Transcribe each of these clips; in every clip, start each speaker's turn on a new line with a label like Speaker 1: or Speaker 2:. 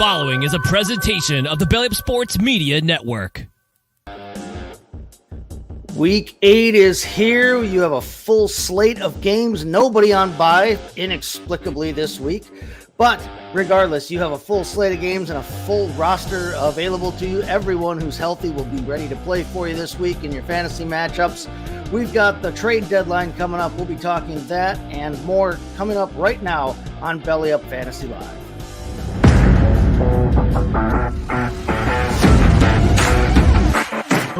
Speaker 1: following is a presentation of the Belly Up Sports Media Network.
Speaker 2: Week 8 is here. You have a full slate of games. Nobody on bye, inexplicably, this week. But regardless, you have a full slate of games and a full roster available to you. Everyone who's healthy will be ready to play for you this week in your fantasy matchups. We've got the trade deadline coming up. We'll be talking that and more coming up right now on Belly Up Fantasy Live.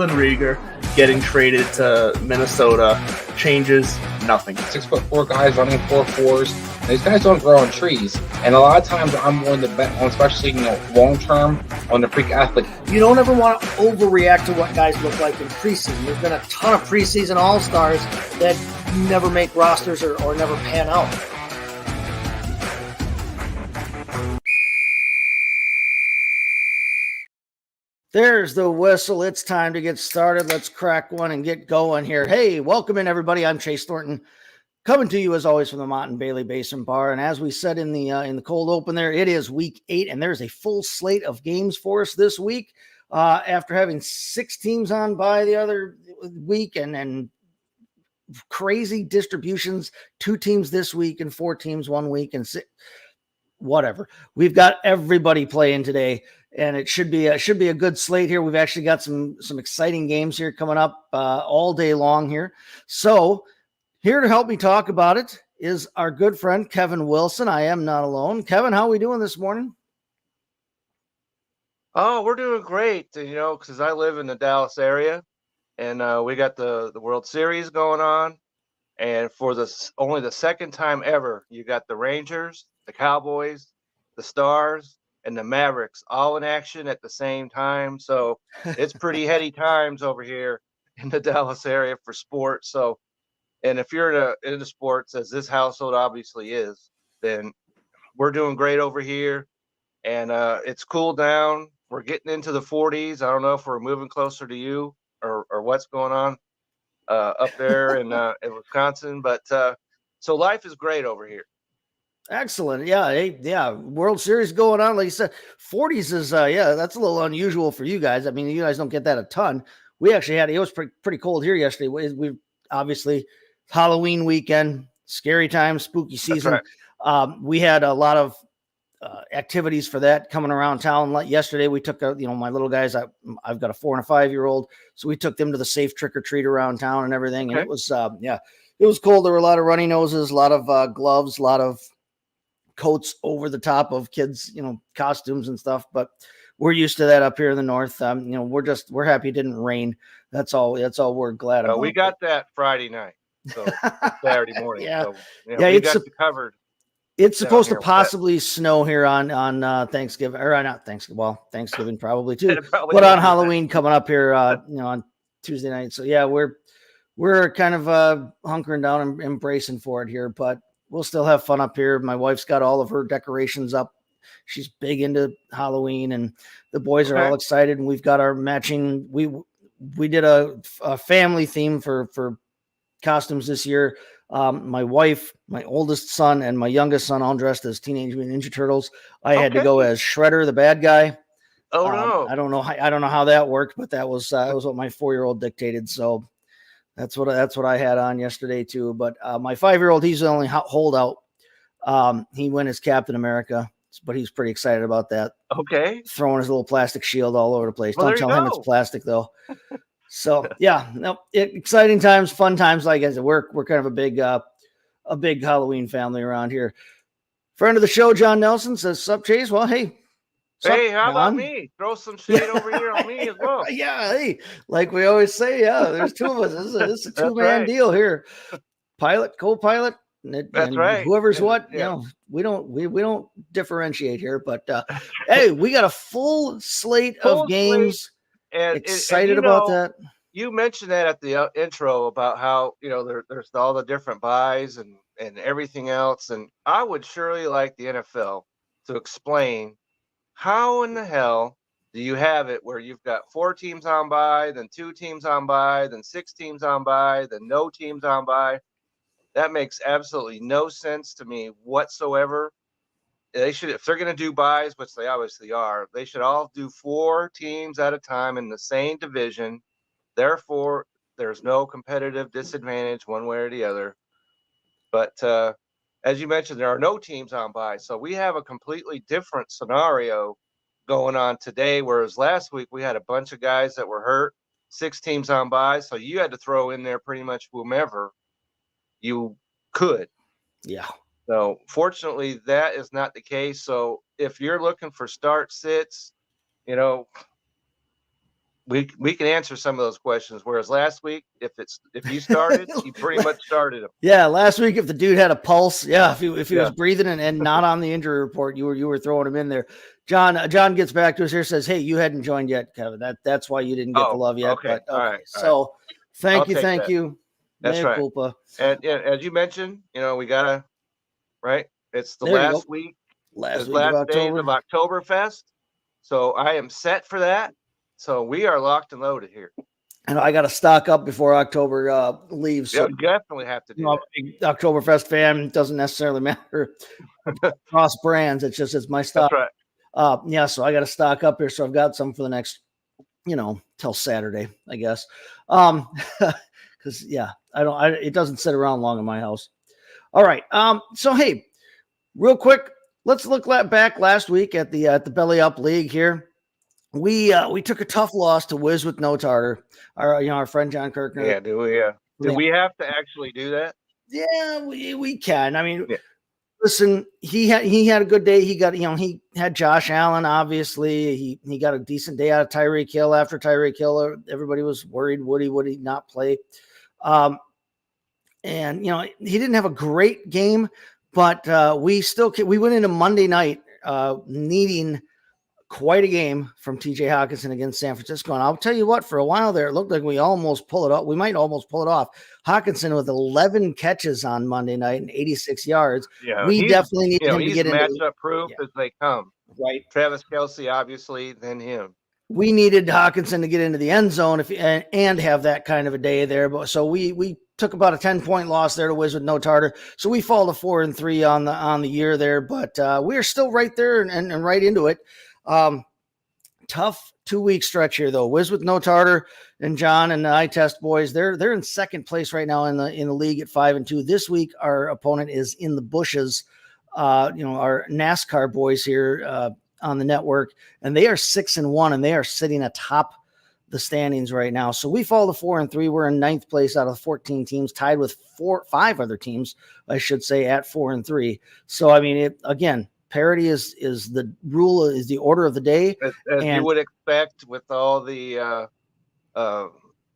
Speaker 3: Rieger getting traded to Minnesota changes nothing.
Speaker 4: 6'4" guys running 4.4s. These guys don't grow on trees, and a lot of times I'm willing to bet on, especially long term, on the freak athlete.
Speaker 2: You don't ever want to overreact to what guys look like in preseason. There's been a ton of preseason all-stars that never make rosters or never pan out. There's the whistle. It's time to get started. Let's crack one and get going here. Hey, welcome in, everybody. I'm Chase Thornton, coming to you as always from the Mott and Bailey Basin Bar. And as we said in the cold open there, it is week 8, and there's a full slate of games for us this week. After having 6 teams on by the other week and crazy distributions, 2 teams this week and 4 teams one week and 6, whatever. We've got everybody playing today. And it should be a good slate here. We've actually got some exciting games here coming up all day long here. So here to help me talk about it is our good friend Kevin Wilson. I am not alone. Kevin, how are we doing this morning?
Speaker 5: Oh, we're doing great. Because I live in the Dallas area, and we got the World Series going on. And for only the second time ever, you got the Rangers, the Cowboys, the Stars, and the Mavericks all in action at the same time. So it's pretty heady times over here in the Dallas area for sports. So, and if you're into sports, as this household obviously is, then we're doing great over here. And it's cooled down. We're getting into the 40s. I don't know if we're moving closer to you or what's going on up there in Wisconsin. But so life is great over here.
Speaker 2: Excellent. Yeah. World Series going on. Like you said, 40s is, that's a little unusual for you guys. I mean, you guys don't get that a ton. We actually it was pretty cold here yesterday. We obviously Halloween weekend, scary time, spooky season. Right. We had a lot of activities for that coming around town. Like yesterday, we took, my little guys, I've got a 4 and a 5 year old. So we took them to the safe trick or treat around town and everything. Okay. And it was, it was cold. There were a lot of runny noses, a lot of gloves, a lot of coats over the top of kids, costumes and stuff, but we're used to that up here in the north. We're happy it didn't rain. That's all we're glad about.
Speaker 5: We got that Friday night, so Saturday morning.
Speaker 2: Yeah.
Speaker 5: So, we
Speaker 2: it's
Speaker 5: got covered.
Speaker 2: It's supposed to possibly snow here on Thanksgiving, or not Thanksgiving. Well, Thanksgiving probably too, but on Halloween coming up here, on Tuesday night. So yeah, we're kind of hunkering down and embracing for it here, but we'll still have fun up here. My wife's got all of her decorations up. She's big into Halloween, and the boys are all excited. And we've got our matching. We did a family theme for costumes this year. My wife, my oldest son, and my youngest son all dressed as Teenage Mutant Ninja Turtles. I had to go as Shredder, the bad guy.
Speaker 5: Oh no!
Speaker 2: I don't know how that worked, but that was what my 4-year-old dictated. So. That's what I had on yesterday too. But my 5-year-old, he's the only holdout. He went as Captain America, but he's pretty excited about that.
Speaker 5: Okay.
Speaker 2: Throwing his little plastic shield all over the place.
Speaker 5: Well,
Speaker 2: Don't tell him it's plastic though. So yeah, exciting times, fun times. Like I said, we're kind of a big Halloween family around here. Friend of the show, John Nelson says, "Sup, Chase?" Well, hey.
Speaker 5: Hey, how about me? Throw some shade over here on me as well.
Speaker 2: Yeah, hey, like we always say, there's 2 of us. This is a 2-man deal here. Pilot, co-pilot,
Speaker 5: that's right.
Speaker 2: Whoever's what, we don't differentiate here. But hey, we got a full slate of games.
Speaker 5: And
Speaker 2: excited about that.
Speaker 5: You mentioned that at the intro about how there's all the different buys and everything else, and I would surely like the NFL to explain. How in the hell do you have it where you've got 4 teams on bye, then 2 teams on bye, then 6 teams on bye, then no teams on bye? That makes absolutely no sense to me whatsoever. they should, if they're going to do buys, which they obviously are, they should all do 4 teams at a time in the same division. Therefore, there's no competitive disadvantage one way or the other. But as you mentioned, there are no teams on bye. So we have a completely different scenario going on today, whereas last week we had a bunch of guys that were hurt, 6 teams on bye. So you had to throw in there pretty much whomever you could.
Speaker 2: Yeah.
Speaker 5: So fortunately, that is not the case. So if you're looking for start sits, you know, we can answer some of those questions. Whereas last week, if you started, you pretty much started him.
Speaker 2: Yeah, last week if the dude had a pulse, if he was breathing and not on the injury report, you were throwing him in there. John gets back to us here, says, "Hey, you hadn't joined yet, Kevin. That's why you didn't get the love yet."
Speaker 5: Okay.
Speaker 2: But, okay.
Speaker 5: All right.
Speaker 2: So thank you.
Speaker 5: That's
Speaker 2: Mea
Speaker 5: right.
Speaker 2: culpa.
Speaker 5: And as you mentioned, you know, we gotta It's the
Speaker 2: There you
Speaker 5: last
Speaker 2: go.
Speaker 5: week,
Speaker 2: Last
Speaker 5: the
Speaker 2: week of
Speaker 5: last days
Speaker 2: October.
Speaker 5: of Oktoberfest. So I am set for that. So we are locked and loaded here.
Speaker 2: And I got to stock up before October leaves. So
Speaker 5: You definitely have to do
Speaker 2: I'm a big Oktoberfest fan. It doesn't necessarily matter cross brands. It's my stuff.
Speaker 5: That's right.
Speaker 2: So I got to stock up here. So I've got some for the next, till Saturday, I guess. Because it doesn't sit around long in my house. All right. So hey, real quick, let's look back last week at the Belly Up League here. We took a tough loss to Wiz with No Tartar. Our friend John Kirkner.
Speaker 5: Yeah. Do we have to actually do that?
Speaker 2: Yeah, we can. I mean, listen, he had a good day. He got, he had Josh Allen, obviously. He got a decent day out of Tyreek Hill. After Tyreek Hill, everybody was worried, would he not play? And he didn't have a great game, but we went into Monday night needing quite a game from TJ Hawkinson against San Francisco. And I'll tell you what, for a while there, it looked like we almost pull it off. We might almost pull it off. Hawkinson with 11 catches on Monday night and 86 yards.
Speaker 5: Yeah,
Speaker 2: we definitely need him to get into
Speaker 5: matchup proof as they come.
Speaker 2: Right.
Speaker 5: Travis Kelce, obviously, then him.
Speaker 2: We needed Hawkinson to get into the end zone and have that kind of a day there. But so we took about a 10-point loss there to Wiz with No Tartar. So we fall to 4-3 on the year there, but we're still right there and right into it. Tough 2-week stretch here though. Wiz with No Tartar and John and the eye test boys, they're in second place right now in the league at 5-2. This week our opponent is in the bushes. Our NASCAR boys here on the network, and they are 6-1 and they are sitting atop the standings right now. So we fall to 4-3. We're in 9th place out of 14 teams, tied with 5 other teams, I should say, at 4-3. So I mean, parity is the rule, is the order of the day.
Speaker 5: As you would expect with all the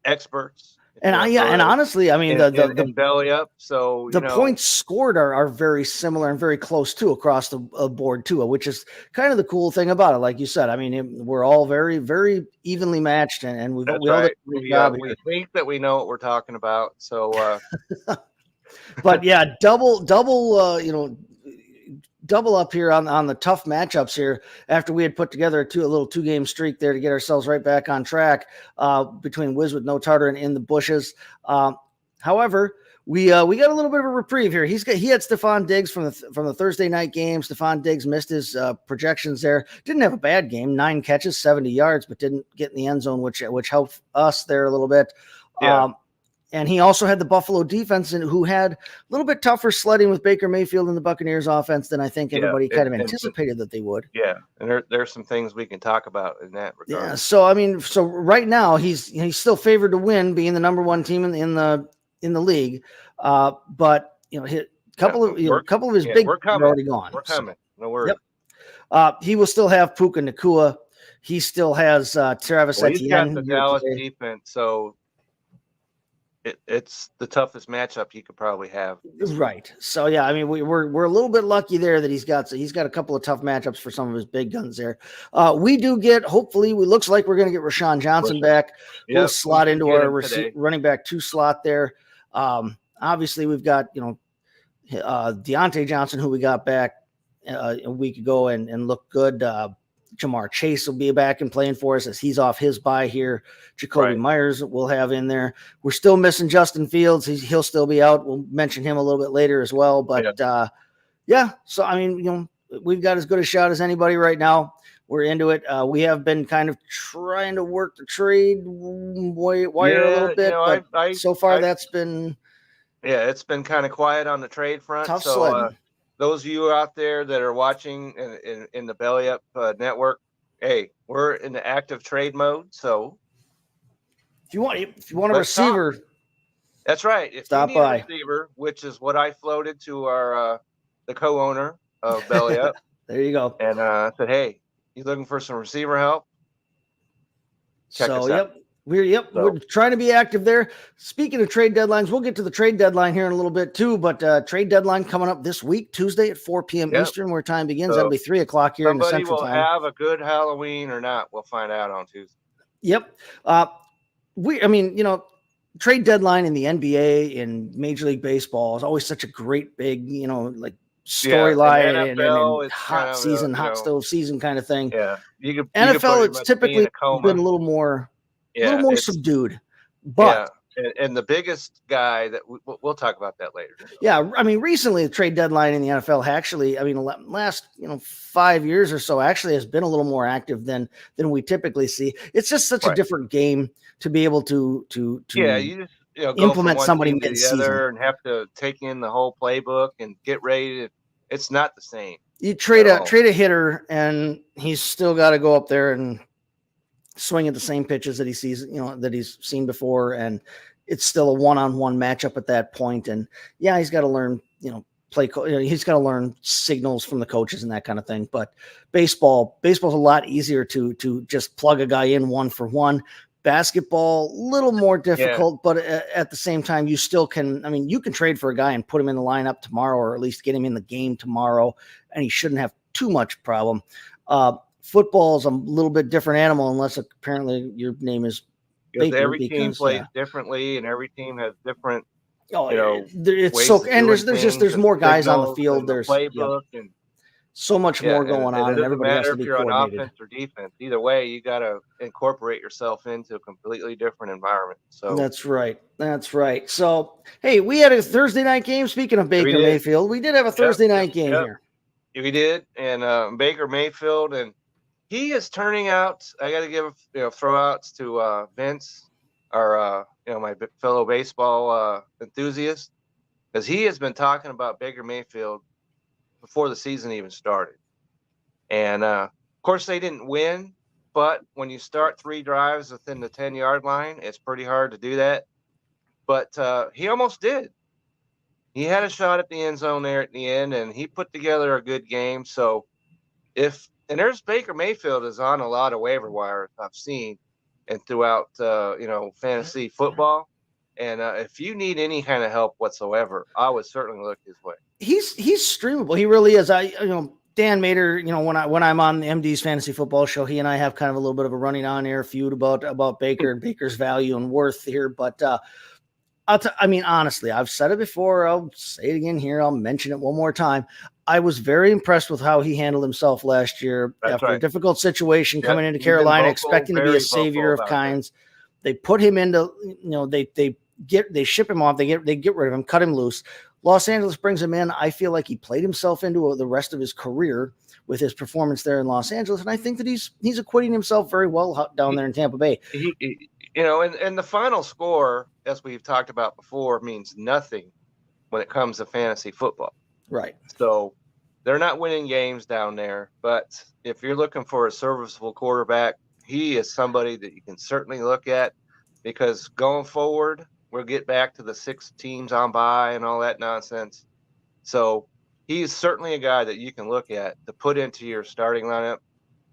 Speaker 5: experts.
Speaker 2: And honestly, I mean, the
Speaker 5: belly up. So
Speaker 2: the points scored are very similar and very close too across the board too, which is kind of the cool thing about it. Like you said, I mean, we're all very, very evenly matched, and we
Speaker 5: think that we know what we're talking about. So,
Speaker 2: but yeah, double up here on the tough matchups here after we had put together a little 2-game streak there to get ourselves right back on track between Wiz with No Tartar and in the bushes. However, we got a little bit of a reprieve here. He had Stephon Diggs from the Thursday night game. Stephon Diggs missed his projections there. Didn't have a bad game, 9 catches, 70 yards, but didn't get in the end zone, which helped us there a little bit.
Speaker 5: Yeah.
Speaker 2: And he also had the Buffalo defense, who had a little bit tougher sledding with Baker Mayfield and the Buccaneers offense than I think everybody kind of anticipated that they would.
Speaker 5: Yeah, and there's some things we can talk about in that regard.
Speaker 2: Yeah, so I mean, right now he's still favored to win, being the number 1 team in the league. But a couple of his big are already gone.
Speaker 5: We're coming. No worries.
Speaker 2: Yep. He will still have Puka Nacua. He still has Travis Etienne.
Speaker 5: He's got the Dallas defense, so it's the toughest matchup you could probably have.
Speaker 2: Right. So yeah, I mean, we're a little bit lucky there that he's got a couple of tough matchups for some of his big guns there. We do hopefully, looks like we're going to get Rashawn Johnson back. Yep. We'll slot into our running back 2 slot there. Obviously we've got, Deontay Johnson, who we got back a week ago and looked good. Jamar Chase will be back and playing for us as he's off his bye here. Jacoby Myers we'll have in there. We're still missing Justin Fields. He'll still be out. We'll mention him a little bit later as well. But so I mean, we've got as good a shot as anybody right now. We're into it. We have been kind of trying to work the trade wire a little bit, but so far that's been
Speaker 5: it's been kind of quiet on the trade front.
Speaker 2: tough
Speaker 5: So
Speaker 2: sledding.
Speaker 5: those of you out there that are watching in the Belly Up network, hey, we're in the active trade mode. So
Speaker 2: if you want a
Speaker 5: let's talk.
Speaker 2: receiver,
Speaker 5: that's right. If
Speaker 2: stop
Speaker 5: you need
Speaker 2: by.
Speaker 5: a receiver, which is what I floated to our the co-owner of Belly Up,
Speaker 2: there you go.
Speaker 5: and I said, hey, you looking for some receiver help? Check us out.
Speaker 2: We're trying to be active there. Speaking of trade deadlines, we'll get to the trade deadline here in a little bit too, but trade deadline coming up this week, Tuesday at 4 p.m. Eastern, where time begins.
Speaker 5: So
Speaker 2: that'll be 3 o'clock here in the Central
Speaker 5: Time.
Speaker 2: Time.
Speaker 5: Somebody will have a good Halloween or not. We'll find out on Tuesday.
Speaker 2: Yep. Trade deadline in the NBA and Major League Baseball is always such a great big, storyline and hot season, hot stove season kind of thing.
Speaker 5: Yeah.
Speaker 2: NFL, it's typically been a little more subdued, but
Speaker 5: and the biggest guy that we'll talk about that later.
Speaker 2: Yeah. I mean, recently the trade deadline in the NFL actually, last, 5 years or so actually has been a little more active than we typically see. It's just such a different game to be able to
Speaker 5: you just,
Speaker 2: implement somebody mid-season
Speaker 5: and have to take in the whole playbook and get ready. It's not the same.
Speaker 2: You trade a hitter and he's still got to go up there and swing at the same pitches that he sees, that he's seen before. And it's still a one-on-one matchup at that point. And he's got to learn, he's got to learn signals from the coaches and that kind of thing. But baseball's a lot easier to just plug a guy in one for one. Basketball, a little more difficult, but at the same time, you still can. You can trade for a guy and put him in the lineup tomorrow, or at least get him in the game tomorrow, and he shouldn't have too much problem. Football is a little bit different animal, unless apparently your name is Baker.
Speaker 5: Every team plays differently, and every team has different.
Speaker 2: It's so, and there's more guys on the field. There's
Speaker 5: playbook and
Speaker 2: so much more going on, and everybody has to be coordinated.
Speaker 5: If you're on offense or defense, either way, you got to incorporate yourself into a completely different environment. So
Speaker 2: that's right. So, hey, we had a Thursday night game. Speaking of Baker Mayfield, we did have a Thursday night game here.
Speaker 5: We did, and Baker Mayfield, and he is turning out. I got to give throwouts to Vince, our my fellow baseball enthusiast, because he has been talking about Baker Mayfield before the season even started. And of course they didn't win, but when you start 3 drives within the 10-yard line, it's pretty hard to do that. But he almost did. He had a shot at the end zone there at the end, and he put together a good game. So there's Baker Mayfield is on a lot of waiver wires I've seen and throughout fantasy football. And if you need any kind of help whatsoever, I would certainly look his way.
Speaker 2: He's streamable. He really is. Dan Mater, when I'm on the MD's fantasy football show, he and I have kind of a little bit of a running on air feud about Baker and Baker's value and worth here. But honestly, I've said it before. I'll say it again here. I'll mention it one more time. I was very impressed with how he handled himself last year after a difficult situation coming into Carolina, expecting to be a savior of kinds. They put him into, they ship him off. They get rid of him, cut him loose. Los Angeles brings him in. I feel like he played himself into the rest of his career with his performance there in Los Angeles. And I think that he's acquitting himself very well down there in Tampa Bay.
Speaker 5: And the final score, as we've talked about before, means nothing when it comes to fantasy football.
Speaker 2: Right.
Speaker 5: So they're not winning games down there. But if you're looking for a serviceable quarterback, he is somebody that you can certainly look at, because going forward, we'll get back to the 6 teams on bye and all that nonsense. So he's certainly a guy that you can look at to put into your starting lineup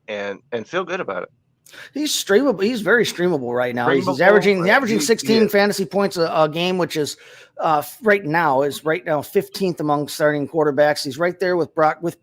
Speaker 5: and feel good about it.
Speaker 2: He's streamable. He's very streamable right now. He's averaging 16 fantasy points a game, which is right now 15th among starting quarterbacks. He's right there with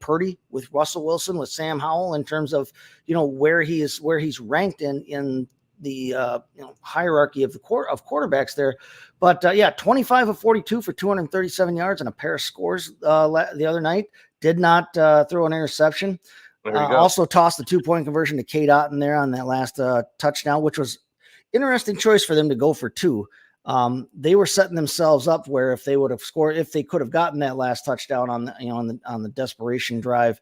Speaker 2: Purdy, with Russell Wilson, with Sam Howell in terms of where he's ranked in the hierarchy of quarterbacks there. But 25 of 42 for 237 yards and a pair of scores the other night. Did not throw an interception. Also tossed the 2-point conversion to Cade Otton there on that last touchdown, which was interesting choice for them to go for 2. They were setting themselves up where if they would have scored, if they could have gotten that last touchdown on the desperation drive,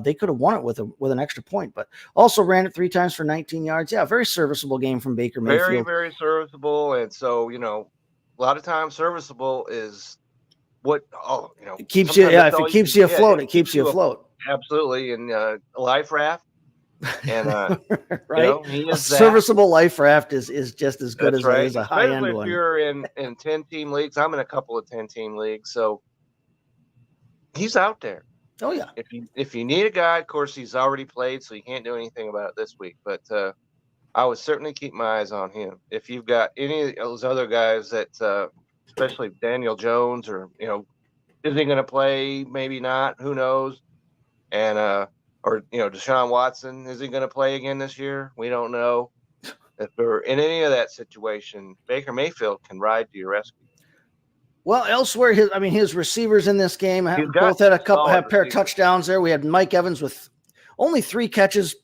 Speaker 2: they could have won it with an extra point. But also ran it 3 times for 19 yards. Yeah, very serviceable game from Baker Mayfield.
Speaker 5: Very, very serviceable. And so, a lot of times serviceable is what
Speaker 2: it keeps you. Yeah, if it keeps you afloat, it keeps you afloat.
Speaker 5: Absolutely, and a life raft. And
Speaker 2: right,
Speaker 5: he
Speaker 2: a
Speaker 5: is
Speaker 2: serviceable life raft is just as good as
Speaker 5: right.
Speaker 2: a high end
Speaker 5: if
Speaker 2: one.
Speaker 5: You're in 10-team leagues. I'm in a couple of 10-team leagues, so he's out there.
Speaker 2: Oh yeah.
Speaker 5: If you need a guy, of course he's already played, so you can't do anything about it this week. But I would certainly keep my eyes on him. If you've got any of those other guys that, especially Daniel Jones, or is he going to play? Maybe not. Who knows? And or Deshaun Watson, is he going to play again this year? We don't know. If they're in any of that situation, Baker Mayfield can ride to your rescue.
Speaker 2: Well, elsewhere, his receivers in this game both had a pair of touchdowns there. We had Mike Evans with only 3 catches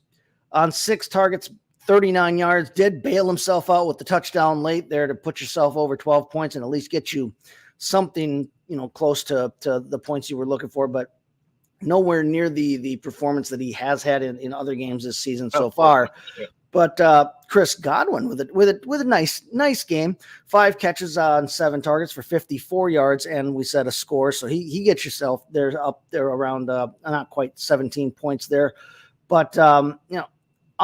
Speaker 2: on 6 targets, 39 yards, did bail himself out with the touchdown late there to put yourself over 12 points and at least get you something, close to the points you were looking for, but nowhere near the performance that he has had in other games this season so far. Yeah. But Chris Godwin with a nice game, 5 catches on 7 targets for 54 yards, and we set a score. So he gets yourself there up there around not quite 17 points there. But I'll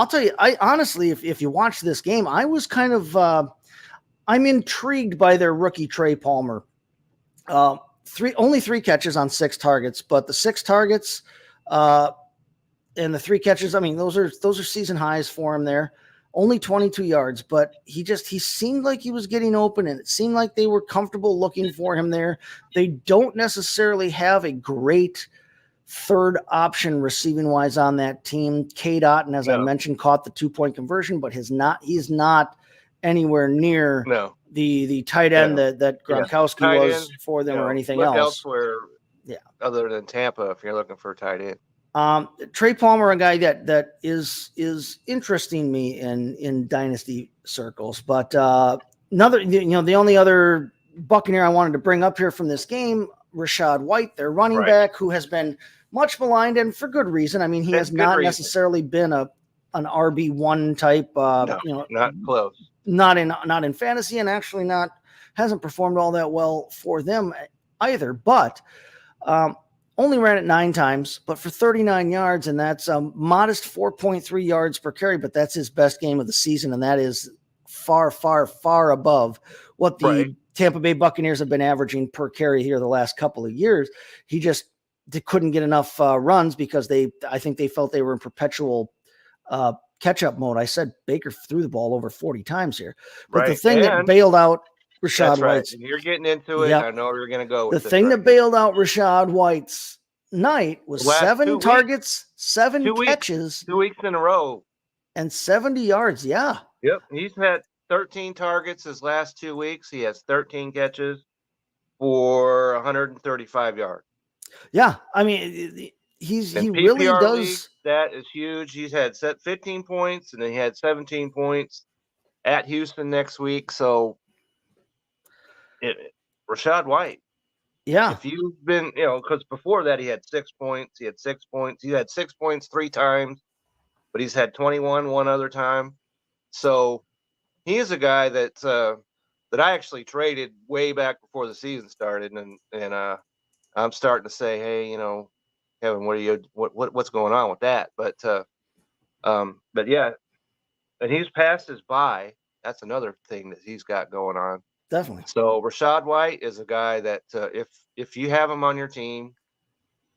Speaker 2: tell you, I honestly, if you watch this game, I was kind of I'm intrigued by their rookie Trey Palmer. Only 3 catches on 6 targets, but the 6 targets and the 3 catches, those are season highs for him there. Only 22 yards, but he seemed like he was getting open, and it seemed like they were comfortable looking for him there. They don't necessarily have a great third option receiving wise on that team. Cade Otton, as I mentioned, caught the 2-point conversion, but he's not anywhere near the tight end that Gronkowski was for them or anything else.
Speaker 5: Elsewhere, other than Tampa, if you're looking for a tight end.
Speaker 2: Trey Palmer, a guy that is interesting me in dynasty circles, but the only other Buccaneer I wanted to bring up here from this game, Rachaad White, their running back, who has been much maligned and for good reason. He has not necessarily been an RB1 type.
Speaker 5: Not close.
Speaker 2: Not in fantasy, and actually hasn't performed all that well for them either. But only ran it 9 times, but for 39 yards, and that's a modest 4.3 yards per carry. But that's his best game of the season, and that is far, far, far above what the Tampa Bay Buccaneers have been averaging per carry here the last couple of years. They couldn't get enough runs because I think they felt they were in perpetual catch-up mode. I said Baker threw the ball over 40 times here. But the thing that bailed out Rachaad White's...
Speaker 5: And you're getting into it. Yep. I know you're going to go with
Speaker 2: the thing that bailed out Rachaad White's night was 7 targets, 7 catches.
Speaker 5: 2 weeks in a row.
Speaker 2: And 70 yards, yeah.
Speaker 5: Yep. He's had 13 targets his last 2 weeks. He has 13 catches for 135 yards.
Speaker 2: Yeah, he really does.
Speaker 5: League, that is huge. He's had 15 points, and then he had 17 points at Houston next week. So, Rachaad White.
Speaker 2: Yeah.
Speaker 5: If you've been, because before that he had 6 points. He had 6 points. He had 6 points 3 times, but he's had 21 one other time. So he is a guy that I actually traded way back before the season started, and I'm starting to say, hey, Kevin, what's going on with that? But yeah, and he's passed his bye. That's another thing that he's got going on.
Speaker 2: Definitely.
Speaker 5: So Rachaad White is a guy that if you have him on your team,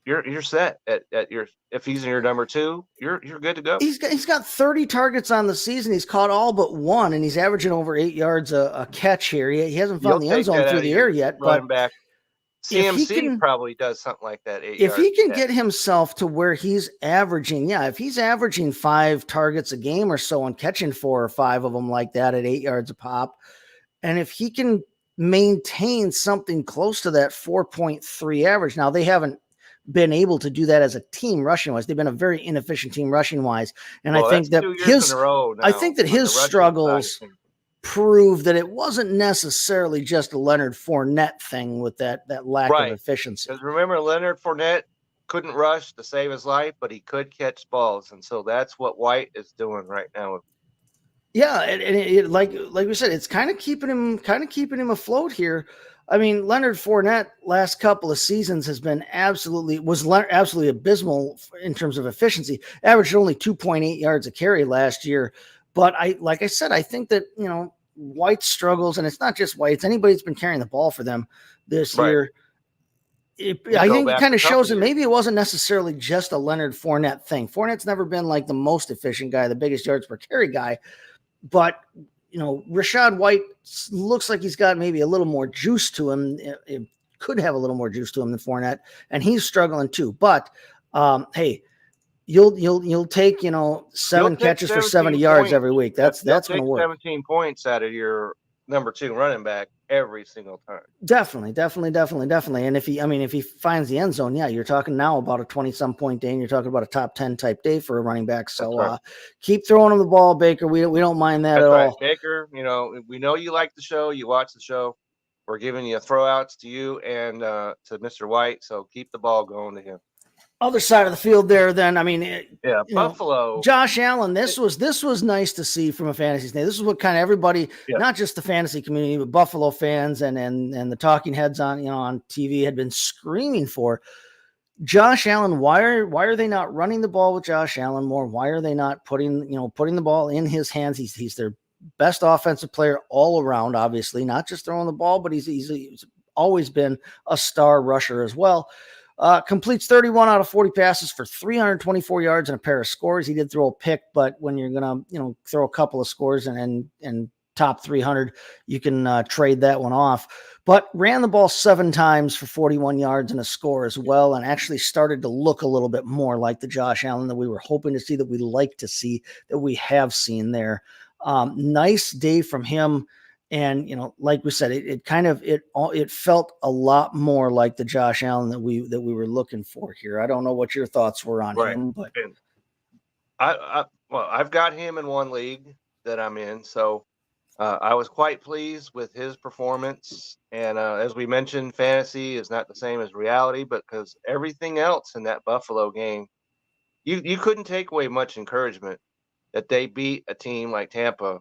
Speaker 5: you're set if he's in your number 2, you're good to go.
Speaker 2: He's got 30 targets on the season. He's caught all but 1, and he's averaging over 8 yards a catch here. He hasn't found the end zone through the air yet, but
Speaker 5: back. CMC probably does something like that.
Speaker 2: If he can get himself to where he's averaging, if he's averaging 5 targets a game or so and catching 4 or 5 of them like that at 8 yards a pop, and if he can maintain something close to that 4.3 average, now they haven't been able to do that as a team rushing wise. They've been a very inefficient team rushing wise, and I think that his struggles. prove that it wasn't necessarily just a Leonard Fournette thing with that lack of
Speaker 5: Right.
Speaker 2: efficiency.
Speaker 5: Because remember, Leonard Fournette couldn't rush to save his life, but he could catch balls, and so that's what White is doing right now.
Speaker 2: Yeah, and it like we said, it's kind of keeping him afloat here. I mean, Leonard Fournette last couple of seasons has been absolutely abysmal in terms of efficiency. Averaged only 2.8 yards a carry last year. But like I said, I think that, White struggles, and it's not just White, it's anybody that's been carrying the ball for them this year. I think it kind of shows that maybe it wasn't necessarily just a Leonard Fournette thing. Fournette's never been like the most efficient guy, the biggest yards per carry guy. But, Rachaad White looks like he's got maybe a little more juice to him. It could have a little more juice to him than Fournette, and he's struggling too. But, hey, you'll take, 7 catches for 70 yards every week. That's going to work.
Speaker 5: 17 points out of your number 2 running back every single time.
Speaker 2: Definitely. And if he finds the end zone, yeah, you're talking now about a 20-some point day, and you're talking about a top 10 type day for a running back. So keep throwing him the ball, Baker. We don't mind that at all.
Speaker 5: Baker, we know you like the show. You watch the show. We're giving you throwouts to you and to Mr. White. So keep the ball going to him.
Speaker 2: Other side of the field there, then. I mean,
Speaker 5: Buffalo.
Speaker 2: Josh Allen. This was nice to see from a fantasy standpoint. This is what kind of everybody, not just the fantasy community, but Buffalo fans and the talking heads on on TV had been screaming for. Josh Allen. Why are they not running the ball with Josh Allen more? Why are they not putting the ball in his hands? He's their best offensive player all around. Obviously, not just throwing the ball, but he's always been a star rusher as well. Completes 31 out of 40 passes for 324 yards and a pair of scores. He did throw a pick, but when you're going to, throw a couple of scores and top 300, you can trade that one off. But ran the ball 7 times for 41 yards and a score as well, and actually started to look a little bit more like the Josh Allen that we were hoping to see, that we like to see, that we have seen there. Nice day from him. And, like we said, it felt a lot more like the Josh Allen that we were looking for here. I don't know what your thoughts were on him, but
Speaker 5: I've got him in one league that I'm in. So I was quite pleased with his performance. And as we mentioned, fantasy is not the same as reality, but because everything else in that Buffalo game, you couldn't take away much encouragement that they beat a team like Tampa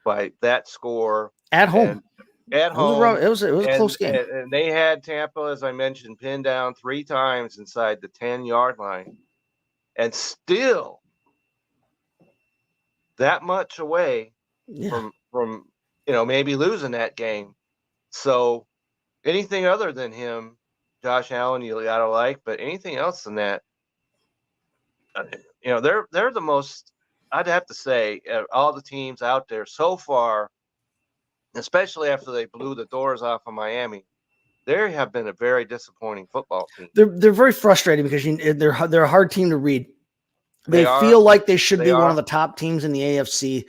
Speaker 5: by that score
Speaker 2: at home.
Speaker 5: It was
Speaker 2: a close game.
Speaker 5: And they had Tampa, as I mentioned, pinned down 3 times inside the 10-yard line, and still that much away from maybe losing that game. So anything other than him, Josh Allen, you gotta like, but anything else than that, they're the most. I'd have to say, all the teams out there so far, especially after they blew the doors off of Miami, they have been a very disappointing football team.
Speaker 2: They're very frustrating because they're a hard team to read. They feel like they should be one of the top teams in the AFC,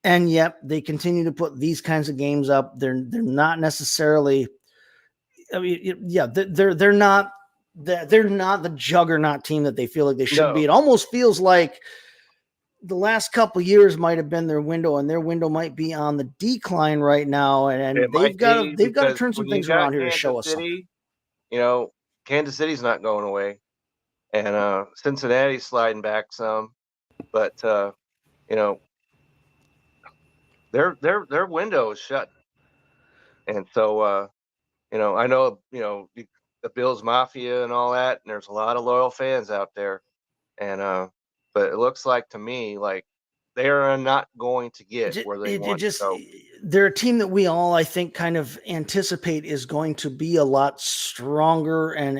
Speaker 2: and yet they continue to put these kinds of games up. They're not necessarily. I mean, they're not the juggernaut team that they feel like they should be. It almost feels like the last couple of years might have been their window, and their window might be on the decline right now. And they've got to turn some things around here to show us something.
Speaker 5: Kansas City's not going away, and Cincinnati's sliding back some, but their window is shut, and so I know the Bills Mafia and all that, and there's a lot of loyal fans out there, and but it looks like to me like they are not going to get where they want to go.
Speaker 2: They're a team that we all, I think, kind of anticipate is going to be a lot stronger and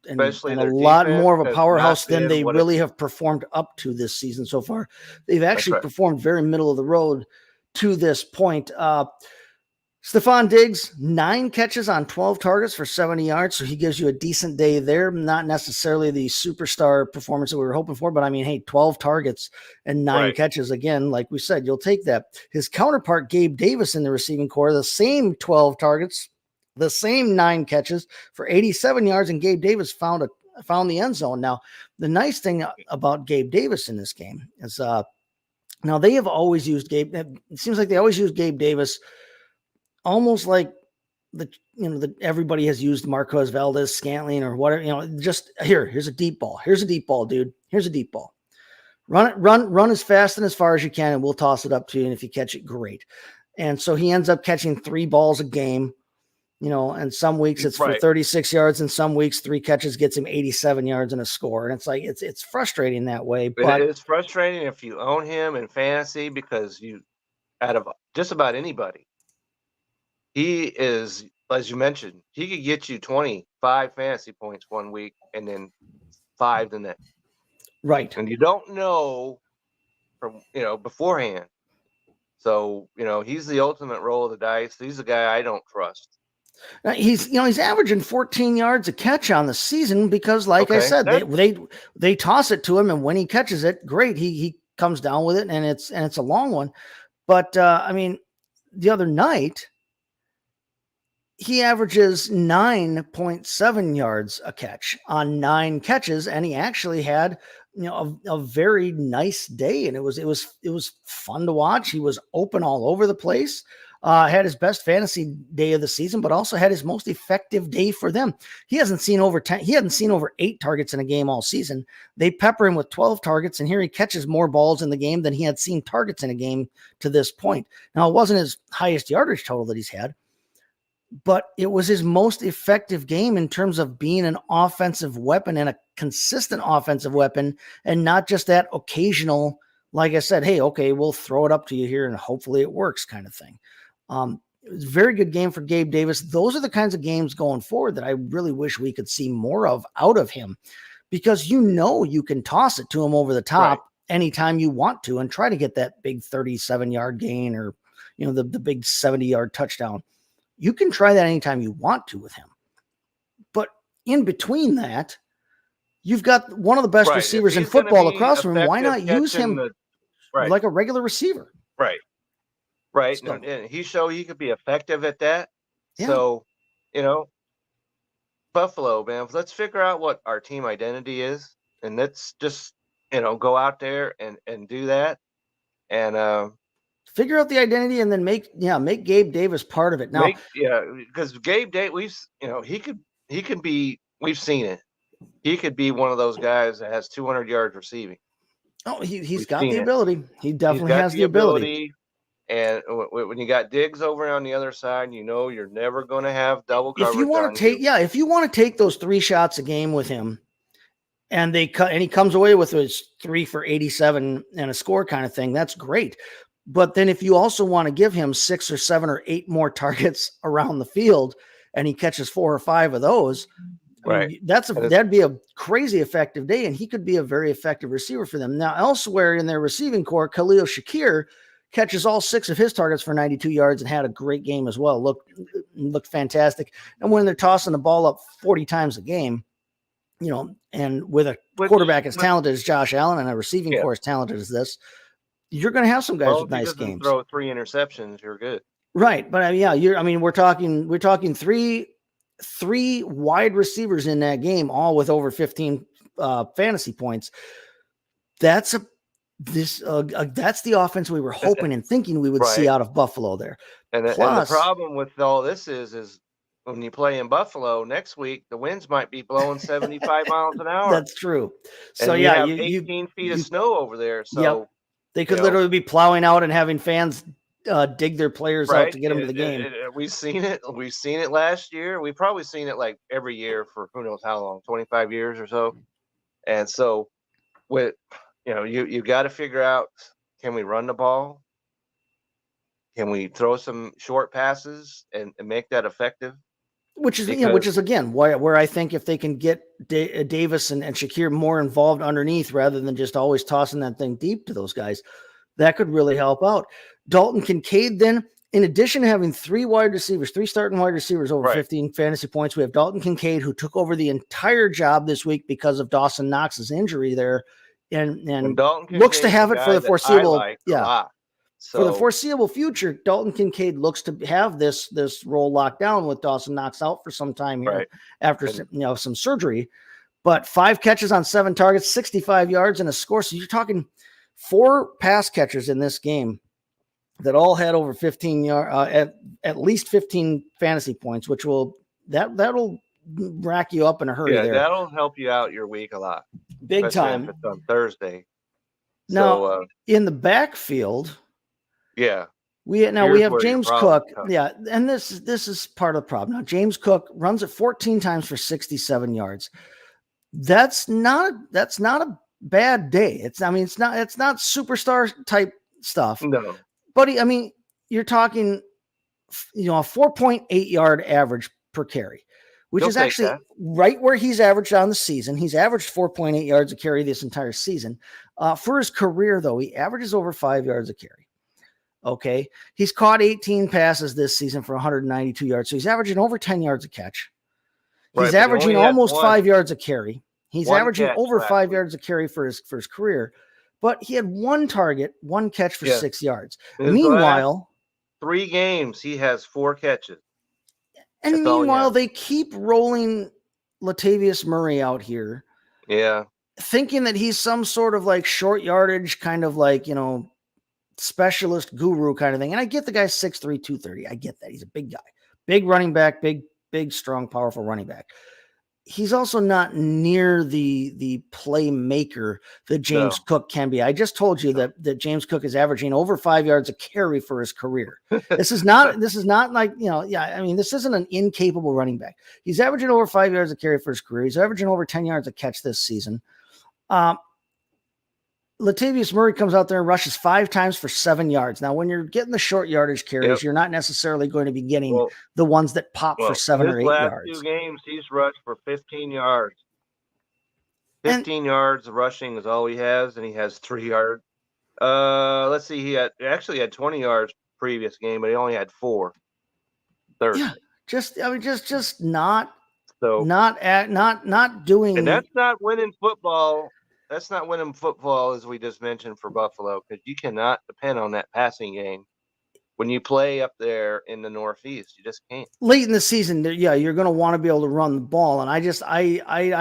Speaker 5: Especially
Speaker 2: a lot more of a powerhouse than they really have performed up to this season so far. They've actually performed very middle of the road to this point. Stephon Diggs, 9 catches on 12 targets for 70 yards. So he gives you a decent day there. Not necessarily the superstar performance that we were hoping for, but I mean, hey, 12 targets and 9 catches. Again, like we said, you'll take that. His counterpart, Gabe Davis, in the receiving corps, the same 12 targets, the same 9 catches for 87 yards. And Gabe Davis found the end zone. Now, the nice thing about Gabe Davis in this game is Now they have always used Gabe. It seems like they always use Gabe Davis, almost like everybody has used Marquez Valdez, Scantling, or whatever. Just here's a deep ball. Here's a deep ball, dude. Here's a deep ball. Run as fast and as far as you can, and we'll toss it up to you. And if you catch it, great. And so he ends up catching 3 balls a game. And some weeks it's for 36 yards, and some weeks 3 catches gets him 87 yards and a score. And it's like, it's frustrating that way. But
Speaker 5: it's frustrating if you own him in fantasy, because out of just about anybody, he is, as you mentioned, he could get you 25 fantasy points one week and then 5 the next.
Speaker 2: Right.
Speaker 5: And you don't know from, beforehand. So, he's the ultimate roll of the dice. He's the guy I don't trust.
Speaker 2: He's averaging 14 yards a catch on the season because, like I said, they toss it to him, and when he catches it, great. He comes down with it, and it's a long one. But the other night he averages 9.7 yards a catch on 9 catches, and he actually had a very nice day, and it was fun to watch. He was open all over the place. Had his best fantasy day of the season, but also had his most effective day for them. He hadn't seen over 8 targets in a game all season. They pepper him with 12 targets, and here he catches more balls in the game than he had seen targets in a game to this point. Now, it wasn't his highest yardage total that he's had, but it was his most effective game in terms of being an offensive weapon and a consistent offensive weapon, and not just that occasional, like I said, hey, okay, we'll throw it up to you here and hopefully it works kind of thing. It was a very good game for Gabe Davis. Those are the kinds of games going forward that I really wish we could see more of out of him, because you can toss it to him over the top anytime you want to and try to get that big 37-yard gain, or the big 70-yard touchdown. You can try that anytime you want to with him. But in between that, you've got one of the best receivers in football across from him. Why not use him like a regular receiver?
Speaker 5: Right.
Speaker 2: So,
Speaker 5: and he showed he could be effective at that.
Speaker 2: Yeah.
Speaker 5: So, Buffalo, man, let's figure out what our team identity is. And let's just, go out there and do that. And
Speaker 2: figure out the identity, and then make Gabe Davis part of it. Now,
Speaker 5: because Gabe Davis, he could be, we've seen it. He could be one of those guys that has 200 yards receiving.
Speaker 2: Oh, he's got the ability. He definitely has the ability.
Speaker 5: And when you got Diggs over on the other side, you're never going to have double coverage.
Speaker 2: If you want to take those 3 shots a game with him, and he comes away with his 3 for 87 and a score kind of thing, that's great. But then if you also want to give him 6 or 7 or 8 more targets around the field, and he catches 4 or 5 of those, that'd be a crazy effective day, and he could be a very effective receiver for them. Now, elsewhere in their receiving core, Khalil Shakir catches all 6 of his targets for 92 yards and had a great game as well. Looked fantastic. And when they're tossing the ball up 40 times a game, and with a quarterback as talented as Josh Allen and a receiving core as talented as this, you're going to have some guys with nice games.
Speaker 5: Throw 3 interceptions, you're good.
Speaker 2: Right. But we're talking three wide receivers in that game, all with over 15 fantasy points. That's the offense we were hoping and thinking we would see out of Buffalo there.
Speaker 5: And the problem with all this is when you play in Buffalo next week, the winds might be blowing 75 miles an hour.
Speaker 2: That's true. So
Speaker 5: and you have 18 feet of snow over there. So
Speaker 2: they could literally be plowing out and having fans dig their players out to get them to the game.
Speaker 5: We've seen it. We've seen it last year. We've probably seen it like every year for who knows how long, 25 years or so. And so with, you got to figure out, can we run the ball? Can we throw some short passes and make that effective?
Speaker 2: Which is again where I think if they can get Davis and Shakir more involved underneath rather than just always tossing that thing deep to those guys, that could really help out. Dalton Kincaid, then, in addition to having 3 starting wide receivers over 15 fantasy points, we have Dalton Kincaid, who took over the entire job this week because of Dawson Knox's injury there, and looks to have it for the foreseeable. For the foreseeable future, Dalton Kincaid looks to have this role locked down with Dawson Knox out for some time here after some surgery. But 5 catches on 7 targets, 65 yards and a score. So you're talking 4 pass catchers in this game that all had over 15 yard, at least 15 fantasy points, which that'll rack you up in a hurry.
Speaker 5: Yeah,
Speaker 2: there.
Speaker 5: that'll help you out your week a lot.
Speaker 2: Big
Speaker 5: especially
Speaker 2: time.
Speaker 5: if it's on Thursday.
Speaker 2: Now, in the backfield,
Speaker 5: yeah,
Speaker 2: we have
Speaker 5: where
Speaker 2: James
Speaker 5: your
Speaker 2: Cook.
Speaker 5: problem comes.
Speaker 2: Yeah, and this is part of the problem. Now, James Cook runs it 14 times for 67 yards. That's not a bad day. It's not superstar type stuff.
Speaker 5: No,
Speaker 2: But you're talking, a 4.8 yard average per carry, which
Speaker 5: He'll
Speaker 2: is
Speaker 5: take
Speaker 2: actually
Speaker 5: that.
Speaker 2: right where he's averaged on the season. He's averaged 4.8 yards a carry this entire season. For his career, though, he averages over 5 yards a carry. Okay. He's caught 18 passes this season for 192 yards. So he's averaging over 10 yards a catch.
Speaker 5: Right,
Speaker 2: He's
Speaker 5: but he
Speaker 2: averaging
Speaker 5: only had
Speaker 2: almost
Speaker 5: one-
Speaker 2: 5 yards a carry. He's
Speaker 5: one
Speaker 2: averaging
Speaker 5: catch
Speaker 2: over
Speaker 5: last
Speaker 2: 5
Speaker 5: week.
Speaker 2: yards a carry for his career. But he had 1 target, 1 catch for
Speaker 5: Yeah.
Speaker 2: 6 yards.
Speaker 5: His
Speaker 2: Meanwhile,
Speaker 5: 3 games, he has 4 catches.
Speaker 2: And
Speaker 5: That's all he
Speaker 2: meanwhile,
Speaker 5: has.
Speaker 2: they keep rolling Latavius Murray out here,
Speaker 5: Yeah,
Speaker 2: thinking that he's some sort of like short yardage kind of like, specialist guru kind of thing. And I get the guy's 6'3", 230. I get that. He's a big guy, big running back, big, strong, powerful running back. He's also not near the playmaker that James Cook can be. I just told you that James Cook is averaging over 5 yards a carry for his career. This is not like, this isn't an incapable running back. He's averaging over 5 yards a carry for his career. He's averaging over 10 yards a catch this season. Latavius Murray comes out there and rushes 5 times for 7 yards. Now, when you're getting the short yardage carries,
Speaker 5: Yep.
Speaker 2: you're not necessarily going to be getting
Speaker 5: Well,
Speaker 2: the ones that pop for 7 or 8
Speaker 5: his last
Speaker 2: yards.
Speaker 5: 2 games, he's rushed for 15 yards.
Speaker 2: And-
Speaker 5: 15 yards of rushing is all he has, and he has 3 yards. Let's see, he actually had 20 yards previous game, but he only had 4. Thursday.
Speaker 2: Yeah, just not
Speaker 5: So
Speaker 2: not doing.
Speaker 5: and that's not winning football. That's not winning football, as we just mentioned, for Buffalo, because you cannot depend on that passing game when you play up there in the Northeast. You just can't.
Speaker 2: Late in the season, you're going to want to be able to run the ball, and I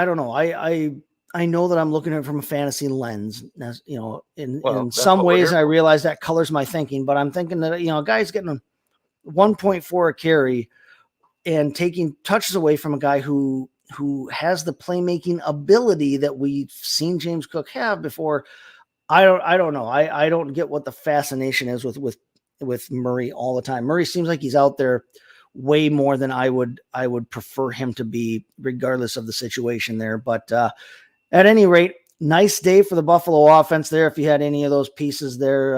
Speaker 2: don't know. I know that I'm looking at it from a fantasy lens. In
Speaker 5: That's
Speaker 2: some
Speaker 5: what we're
Speaker 2: ways,
Speaker 5: here
Speaker 2: I
Speaker 5: for.
Speaker 2: realize that colors my thinking, but I'm thinking that a guy's getting 1.4 a carry and taking touches away from a guy who has the playmaking ability that we've seen James Cook have before. I don't know. I don't get what the fascination is with Murray all the time. Murray seems like he's out there way more than I would prefer him to be, regardless of the situation there. But at any rate, nice day for the Buffalo offense there. If you had any of those pieces there,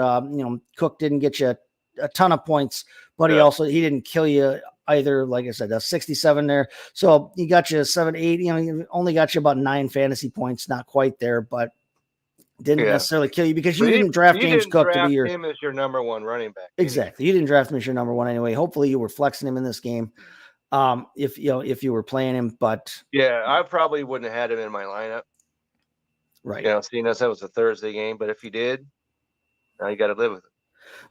Speaker 2: Cook didn't get you a ton of points, but he didn't kill you either. Like I said, 67 there. So he got you 7, 8, he only got you about 9 fantasy points, not quite there, but didn't necessarily kill you because you didn't draft James Cook to be your
Speaker 5: him as your number 1 running back.
Speaker 2: exactly. You didn't draft him as your number 1 anyway. Hopefully you were flexing him in this game. If you were playing him, but
Speaker 5: Yeah, I probably wouldn't have had him in my lineup.
Speaker 2: right.
Speaker 5: Seeing as that was a Thursday game, but if you did, now you got to live with it.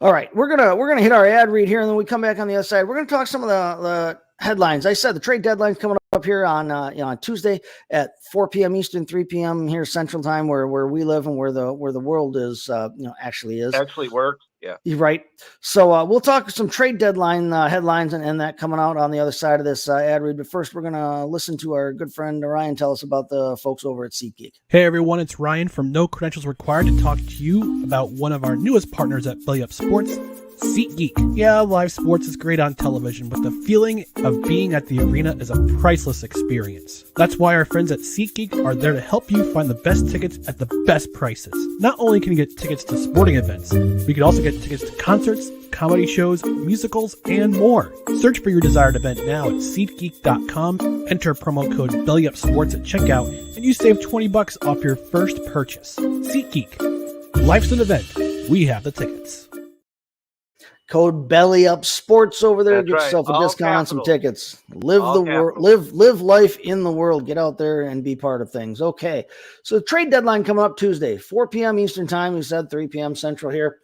Speaker 2: All right, we're gonna hit our ad read here, and then we come back on the other side. We're gonna talk some of the headlines. I said the trade deadline's coming up here on Tuesday at 4 p.m. Eastern, 3 p.m. here Central Time, where we live and where the world is actually is.
Speaker 5: Actually works. Yeah.
Speaker 2: You're right. So we'll talk some trade deadline headlines and that coming out on the other side of this ad read. But first, we're gonna listen to our good friend Ryan tell us about the folks over at SeatGeek.
Speaker 6: Hey everyone, it's Ryan from No Credentials Required to talk to you about one of our newest partners at Belly Up Sports, SeatGeek. Yeah, live sports is great on television, but the feeling of being at the arena is a priceless experience. That's why our friends at SeatGeek are there to help you find the best tickets at the best prices. Not only can you get tickets to sporting events, we can also get tickets to concerts, comedy shows, musicals, and more. Search for your desired event now at SeatGeek.com, enter promo code BellyUpSports at checkout, and you save $20 off your first purchase. SeatGeek. Life's an event. We have the tickets.
Speaker 2: Code Belly Up Sports over there.
Speaker 5: That's
Speaker 2: Get
Speaker 5: right.
Speaker 2: yourself a
Speaker 5: All
Speaker 2: discount on some
Speaker 5: capital.
Speaker 2: tickets. Live
Speaker 5: All
Speaker 2: the world.
Speaker 5: capital.
Speaker 2: Live life in the world. Get out there and be part of things. Okay. So trade deadline coming up Tuesday, 4 p.m. Eastern time. We said 3 p.m. Central here.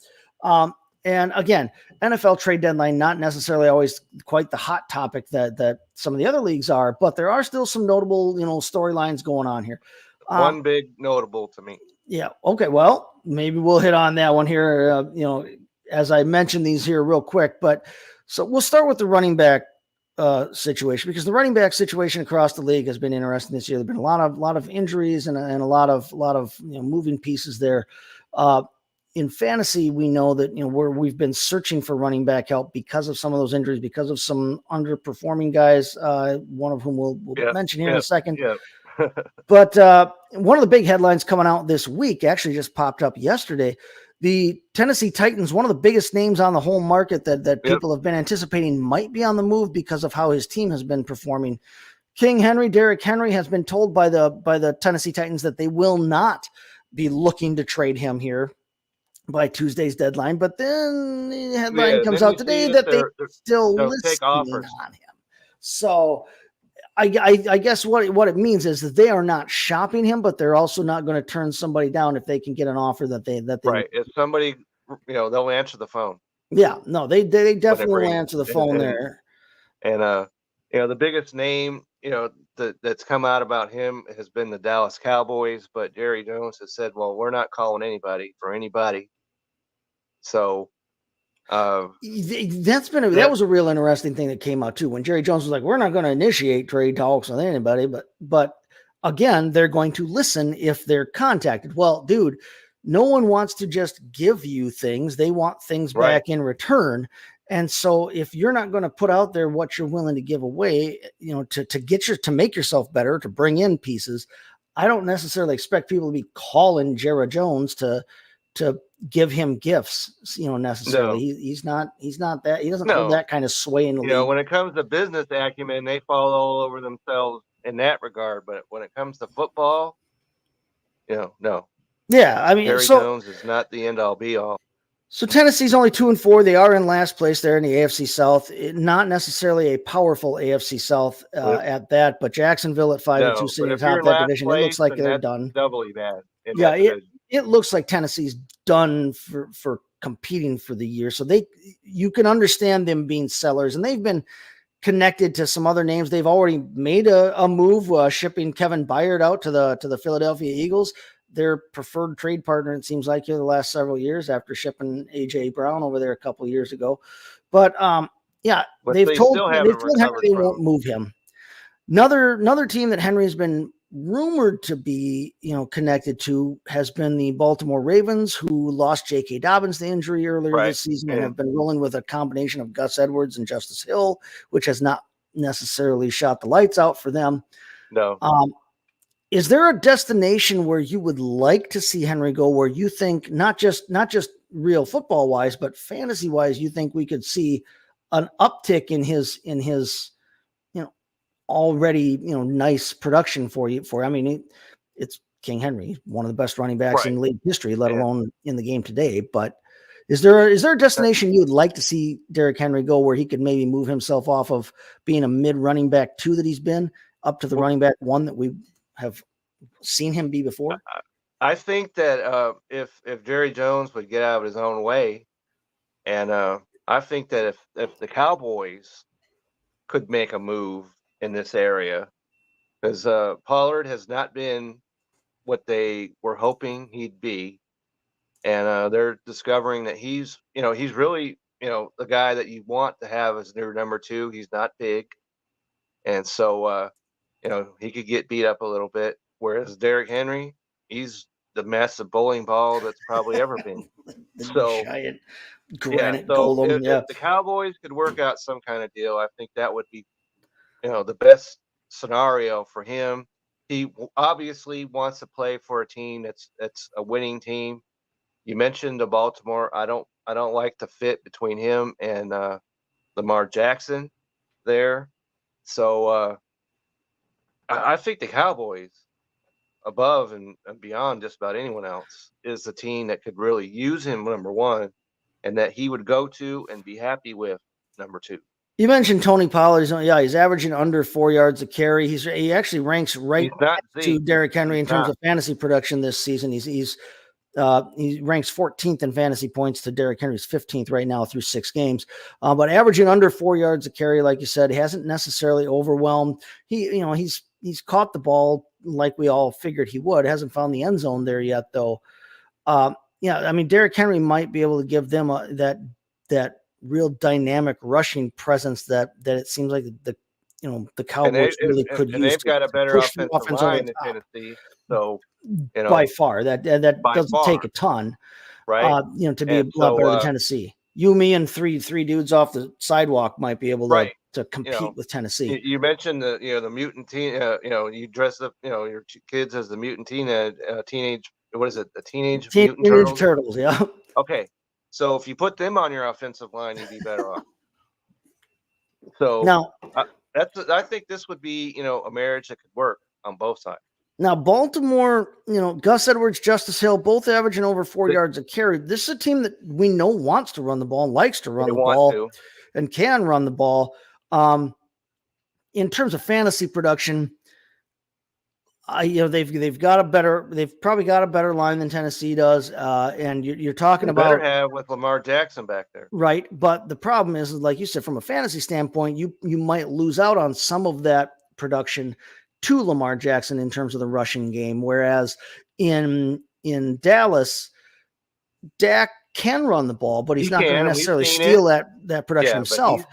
Speaker 2: And again, NFL trade deadline, not necessarily always quite the hot topic that some of the other leagues are, but there are still some notable, storylines going on here.
Speaker 5: One big notable to me.
Speaker 2: Yeah. Okay. Well, maybe we'll hit on that one here. As I mentioned these here real quick, but so we'll start with the running back situation, because the running back situation across the league has been interesting this year. There've been a lot of injuries and a lot of moving pieces there. In fantasy, we know that we've been searching for running back help because of some of those injuries, because of some underperforming guys. One of whom we'll mention here in a second.
Speaker 5: Yeah.
Speaker 2: But one of the big headlines coming out this week actually just popped up yesterday. The Tennessee Titans, one of the biggest names on the whole market that people have been anticipating might be on the move because of how his team has been performing. Derrick Henry has been told by the Tennessee Titans that they will not be looking to trade him here by Tuesday's deadline. But then the headline comes out today that they're still listening on him. So I guess what it means is that they are not shopping him, but they're also not going to turn somebody down if they can get an offer that they
Speaker 5: right. If somebody, they'll answer the phone.
Speaker 2: Yeah, no, they definitely will answer the phone there.
Speaker 5: And the biggest name that's come out about him has been the Dallas Cowboys, but Jerry Jones has said, well, we're not calling anybody for anybody. So that was a real interesting thing that came out too, when Jerry Jones was like, we're not going to initiate trade talks with anybody, but again, they're going to listen if they're contacted. Well, dude, no one wants to just give you things. They want things back in return. And so if you're not going to put out there what you're willing to give away, to make yourself better, to bring in pieces, I don't necessarily expect people to be calling Jerry Jones to give him gifts, necessarily. No. He's not that. He doesn't have that kind of sway in the league. When it comes to business acumen, they fall all over themselves in that regard. But when it comes to football, no.
Speaker 2: Yeah, I mean,
Speaker 5: Jerry Jones is not the end all be all.
Speaker 2: So Tennessee's only 2-4. They are in last place there in the AFC South. Not necessarily a powerful AFC South at that, but Jacksonville at 5-2 sitting atop that division. It looks like they're done.
Speaker 5: Doubly bad.
Speaker 2: Yeah, it looks like Tennessee's done for competing for the year. So you can understand them being sellers, and they've been connected to some other names. They've already made a move, shipping Kevin Byard out to the Philadelphia Eagles, their preferred trade partner, it seems like, here the last several years, after shipping AJ Brown over there a couple of years ago. But they've told Henry they won't move him. Another team that Henry has been rumored to be connected to has been the Baltimore Ravens, who lost J.K. Dobbins to injury earlier this season and have been rolling with a combination of Gus Edwards and Justice Hill, which has not necessarily shot the lights out for them.
Speaker 5: No.
Speaker 2: Is there a destination where you would like to see Henry go, where you think not just real football wise, but fantasy wise, you think we could see an uptick in his already nice production for you? I mean, it's King Henry, one of the best running backs in league history, let alone in the game today. But is there a destination you would like to see Derrick Henry go, where he could maybe move himself off of being a mid running back 2 that he's been up to the running back 1 that we have seen him be before?
Speaker 5: I think that if Jerry Jones would get out of his own way, and I think that if the Cowboys could make a move in this area, because Pollard has not been what they were hoping he'd be, and they're discovering that he's really the guy that you want to have as their number 2. He's not big, and so he could get beat up a little bit. Whereas Derrick Henry, he's the massive bowling ball that's probably ever been.
Speaker 2: So giant granite
Speaker 5: golem. If the Cowboys could work out some kind of deal, I think that would be the best scenario for him. He obviously wants to play for a team that's a winning team. You mentioned the Baltimore. I don't like the fit between him and Lamar Jackson there. So I think the Cowboys, above and beyond just about anyone else, is the team that could really use him, number 1, and that he would go to and be happy with, number 2.
Speaker 2: You mentioned Tony Pollard. He's averaging under 4 yards a carry. He actually ranks right to Derrick Henry in terms of fantasy production this season. He's He ranks 14th in fantasy points to Derrick Henry's 15th right now through 6 games. But averaging under 4 yards a carry, like you said, he hasn't necessarily overwhelmed. He's caught the ball like we all figured he would. Hasn't found the end zone there yet, though. I mean, Derrick Henry might be able to give them that real dynamic rushing presence that it seems like the Cowboys really could use.
Speaker 5: And they've got a better
Speaker 2: push the
Speaker 5: offensive line in Tennessee, so
Speaker 2: by far that doesn't take a ton,
Speaker 5: right?
Speaker 2: To be a lot better than Tennessee. You, me, and three dudes off the sidewalk might be able to compete with Tennessee.
Speaker 5: You mentioned the mutant teen. You dress up your kids as the mutant teenage. What is it? The Teenage Mutant
Speaker 2: Turtles. Yeah.
Speaker 5: Okay, so if you put them on your offensive line, you'd be better off. So
Speaker 2: now,
Speaker 5: I think this would be a marriage that could work on both sides.
Speaker 2: Now, Baltimore, Gus Edwards, Justice Hill, both averaging over 4 yards a carry. This is a team that we know wants to run the ball and likes to run the ball and can run the ball. In terms of fantasy production, they've probably got a better line than Tennessee does. And you're talking about
Speaker 5: better have with Lamar Jackson back there.
Speaker 2: Right. But the problem is, like you said, from a fantasy standpoint, you might lose out on some of that production to Lamar Jackson in terms of the rushing game. Whereas in Dallas, Dak can run the ball, but he's not going to necessarily steal that production himself.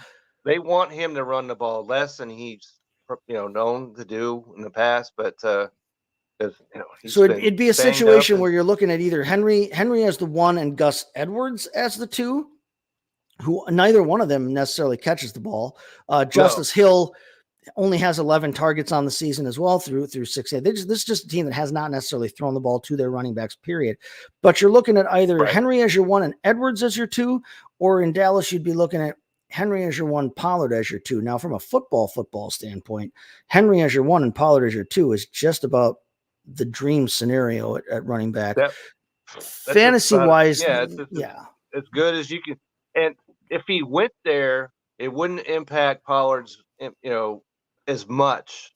Speaker 5: They want him to run the ball less than he's known to do in the past, but so
Speaker 2: it'd be a situation where you're looking at either Henry as the 1 and Gus Edwards as the 2, who neither one of them necessarily catches the ball. Justice Hill only has 11 targets on the season as well through 6 games. This is just a team that has not necessarily thrown the ball to their running backs, period. But you're looking at either Henry as your 1 and Edwards as your 2, or in Dallas, you'd be looking at Henry as your 1, Pollard as your 2. Now, from a football standpoint, Henry as your 1 and Pollard as your 2 is just about the dream scenario at running back. Fantasy-wise,
Speaker 5: as good as you can. And if he went there, it wouldn't impact Pollard's, as much.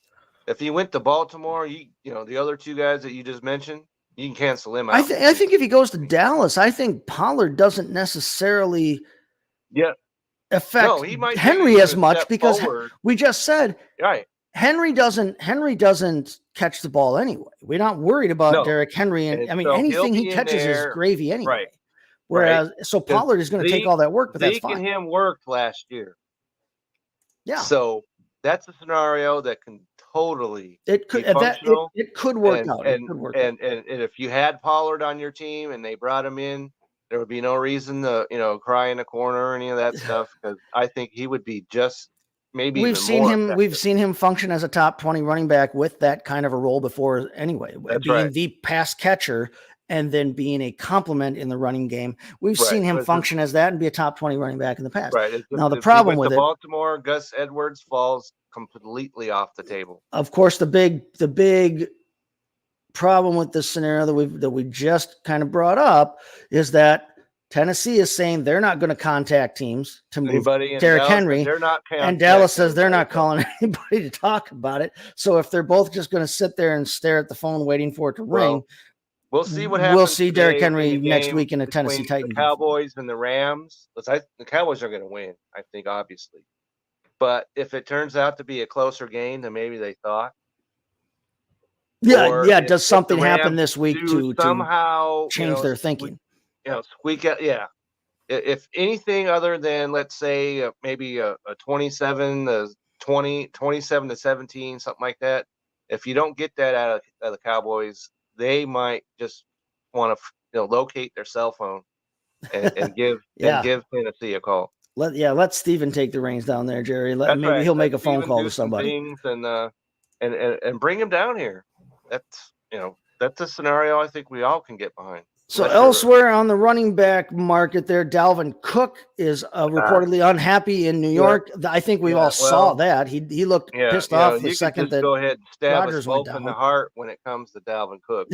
Speaker 5: If he went to Baltimore, the other 2 guys that you just mentioned, you can cancel him out.
Speaker 2: I think if he goes to Dallas, I think Pollard doesn't necessarily affect Henry as much because we just said Henry doesn't catch the ball anyway. We're not worried about Derrick Henry, and I mean anything he catches is gravy anyway.
Speaker 5: Right.
Speaker 2: Whereas so Pollard is going to take all that work, but that's fine.
Speaker 5: Zeke and him worked last year.
Speaker 2: Yeah.
Speaker 5: So that's a scenario that can totally
Speaker 2: it could work out.
Speaker 5: And if you had Pollard on your team and they brought him in, there would be no reason to cry in the corner or any of that stuff, because I think he would be just maybe
Speaker 2: we've seen him function as a top 20 running back with that kind of a role before anyway. Being the pass catcher and then being a complement in the running game. We've seen him function as that and be a top 20 running back in the past.
Speaker 5: Right.
Speaker 2: Now the problem with
Speaker 5: Baltimore, Gus Edwards falls completely off the table.
Speaker 2: Of course, the big problem with this scenario that we just kind of brought up is that Tennessee is saying they're not going to contact teams to move Derrick Henry, and Dallas says they're not calling anybody to talk about it. So if they're both just going to sit there and stare at the phone waiting for it to ring,
Speaker 5: we'll see what happens.
Speaker 2: We'll see Derrick Henry next week in a Tennessee Titans.
Speaker 5: The Cowboys and the Rams. The Cowboys are going to win, I think, obviously. But if it turns out to be a closer game than maybe they thought,
Speaker 2: does something happen this week to
Speaker 5: somehow
Speaker 2: change their thinking?
Speaker 5: Squeak out, If anything other than, let's say, maybe a 27 to 20, 27 to 17, something like that. If you don't get that out of the Cowboys, they might just want to locate their cell phone and give Tennessee a call.
Speaker 2: Let Steven take the reins down there, Jerry. Maybe he'll make a phone call to somebody
Speaker 5: and bring him down here. That's a scenario I think we all can get behind.
Speaker 2: So elsewhere on the running back market there, Dalvin Cook is reportedly unhappy in New York. I think we all saw that. He looked pissed off the second that
Speaker 5: go ahead and stab
Speaker 2: Rodgers
Speaker 5: us both in the heart when it comes to Dalvin Cook.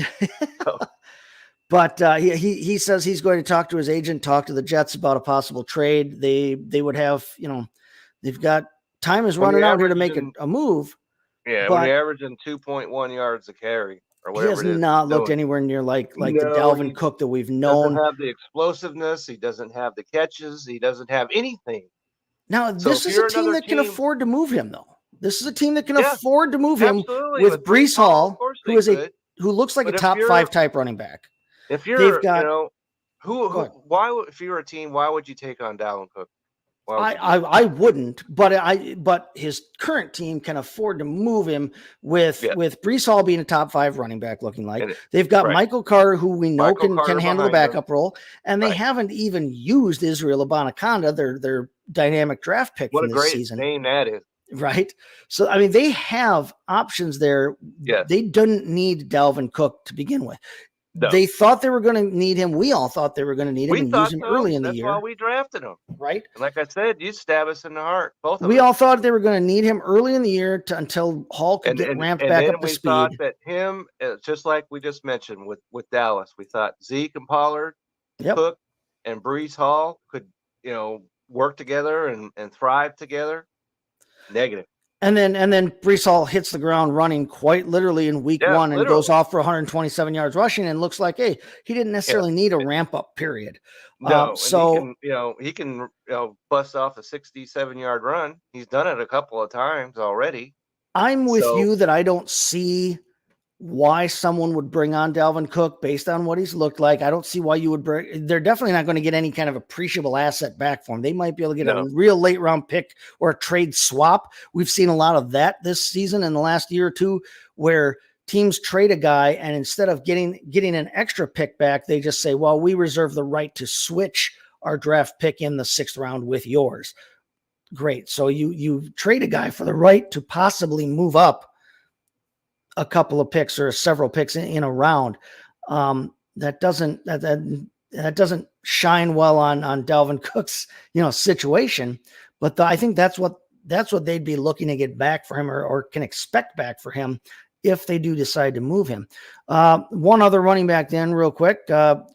Speaker 2: But he says he's going to talk to his agent, talk to the Jets about a possible trade. They would have, they've got time is running out here to make a move.
Speaker 5: Yeah, when you're averaging 2.1 yards a carry. or
Speaker 2: He
Speaker 5: whatever
Speaker 2: has
Speaker 5: it is.
Speaker 2: not
Speaker 5: he's
Speaker 2: looked
Speaker 5: doing.
Speaker 2: anywhere near like the
Speaker 5: No,
Speaker 2: Dalvin
Speaker 5: he
Speaker 2: Cook that we've
Speaker 5: doesn't
Speaker 2: known.
Speaker 5: have the explosiveness. He doesn't have the catches. He doesn't have anything.
Speaker 2: Now,
Speaker 5: So
Speaker 2: this
Speaker 5: if
Speaker 2: is a
Speaker 5: you're
Speaker 2: team
Speaker 5: another
Speaker 2: that can
Speaker 5: team,
Speaker 2: afford to move him, though. This is a team that can
Speaker 5: yeah,
Speaker 2: afford to move him
Speaker 5: absolutely.
Speaker 2: with Brees
Speaker 5: Of
Speaker 2: Hall,
Speaker 5: course
Speaker 2: who
Speaker 5: they
Speaker 2: is
Speaker 5: could.
Speaker 2: who looks like
Speaker 5: But
Speaker 2: a
Speaker 5: if
Speaker 2: top
Speaker 5: you're
Speaker 2: 5 type running back.
Speaker 5: if
Speaker 2: They've
Speaker 5: you're
Speaker 2: got
Speaker 5: who
Speaker 2: Go ahead.
Speaker 5: why if you were a team, why would you take on Dalvin Cook? Why would you do that?
Speaker 2: I wouldn't, but his current team can afford to move him with
Speaker 5: Yeah.
Speaker 2: Brees Hall being a top 5 running back looking like.
Speaker 5: And
Speaker 2: They've got
Speaker 5: right.
Speaker 2: Michael Carter, who we know
Speaker 5: Michael
Speaker 2: can
Speaker 5: Carter
Speaker 2: handle the
Speaker 5: behind him.
Speaker 2: backup role, and they
Speaker 5: Right.
Speaker 2: haven't even used Israel Abanikanda, their dynamic draft pick
Speaker 5: What a
Speaker 2: from this
Speaker 5: great
Speaker 2: season.
Speaker 5: name that is.
Speaker 2: Right. So, I mean, they have options there.
Speaker 5: Yes.
Speaker 2: They didn't need Dalvin Cook to begin with.
Speaker 5: No.
Speaker 2: They thought they were going to need him. We all thought they were going to need him
Speaker 5: We
Speaker 2: and
Speaker 5: thought
Speaker 2: use him
Speaker 5: so.
Speaker 2: early in the
Speaker 5: That's
Speaker 2: year.
Speaker 5: why we drafted him.
Speaker 2: Right.
Speaker 5: And like I said, you stab us in the heart, both of
Speaker 2: We
Speaker 5: us.
Speaker 2: all thought they were going to need him early in the year until Hall could get ramped back
Speaker 5: then
Speaker 2: up to
Speaker 5: we thought
Speaker 2: speed.
Speaker 5: that him, just like we just mentioned with Dallas, we thought Zeke and Pollard,
Speaker 2: Yep.
Speaker 5: Cook, and Brees Hall could, work together and thrive together. Negative.
Speaker 2: And then Brees Hall hits the ground running quite literally in week 1 and goes off for 127 yards rushing and looks like, hey, he didn't necessarily need a ramp up period.
Speaker 5: No,
Speaker 2: so
Speaker 5: he can bust off a 67-yard run. He's done it a couple of times already.
Speaker 2: I'm with you that I don't see why someone would bring on Dalvin Cook based on what he's looked like. I don't see why you would bring. They're definitely not going to get any kind of appreciable asset back for him. They might be able to get a real late round pick or a trade swap. We've seen a lot of that this season in the last year or two, where teams trade a guy and instead of getting an extra pick back, they just say, well, we reserve the right to switch our draft pick in the 6th round with yours. Great. So you trade a guy for the right to possibly move up a couple of picks or several picks in a round. That doesn't shine well on Dalvin Cook's, situation. But I think that's what they'd be looking to get back for him or can expect back for him if they do decide to move him. One other running back then real quick,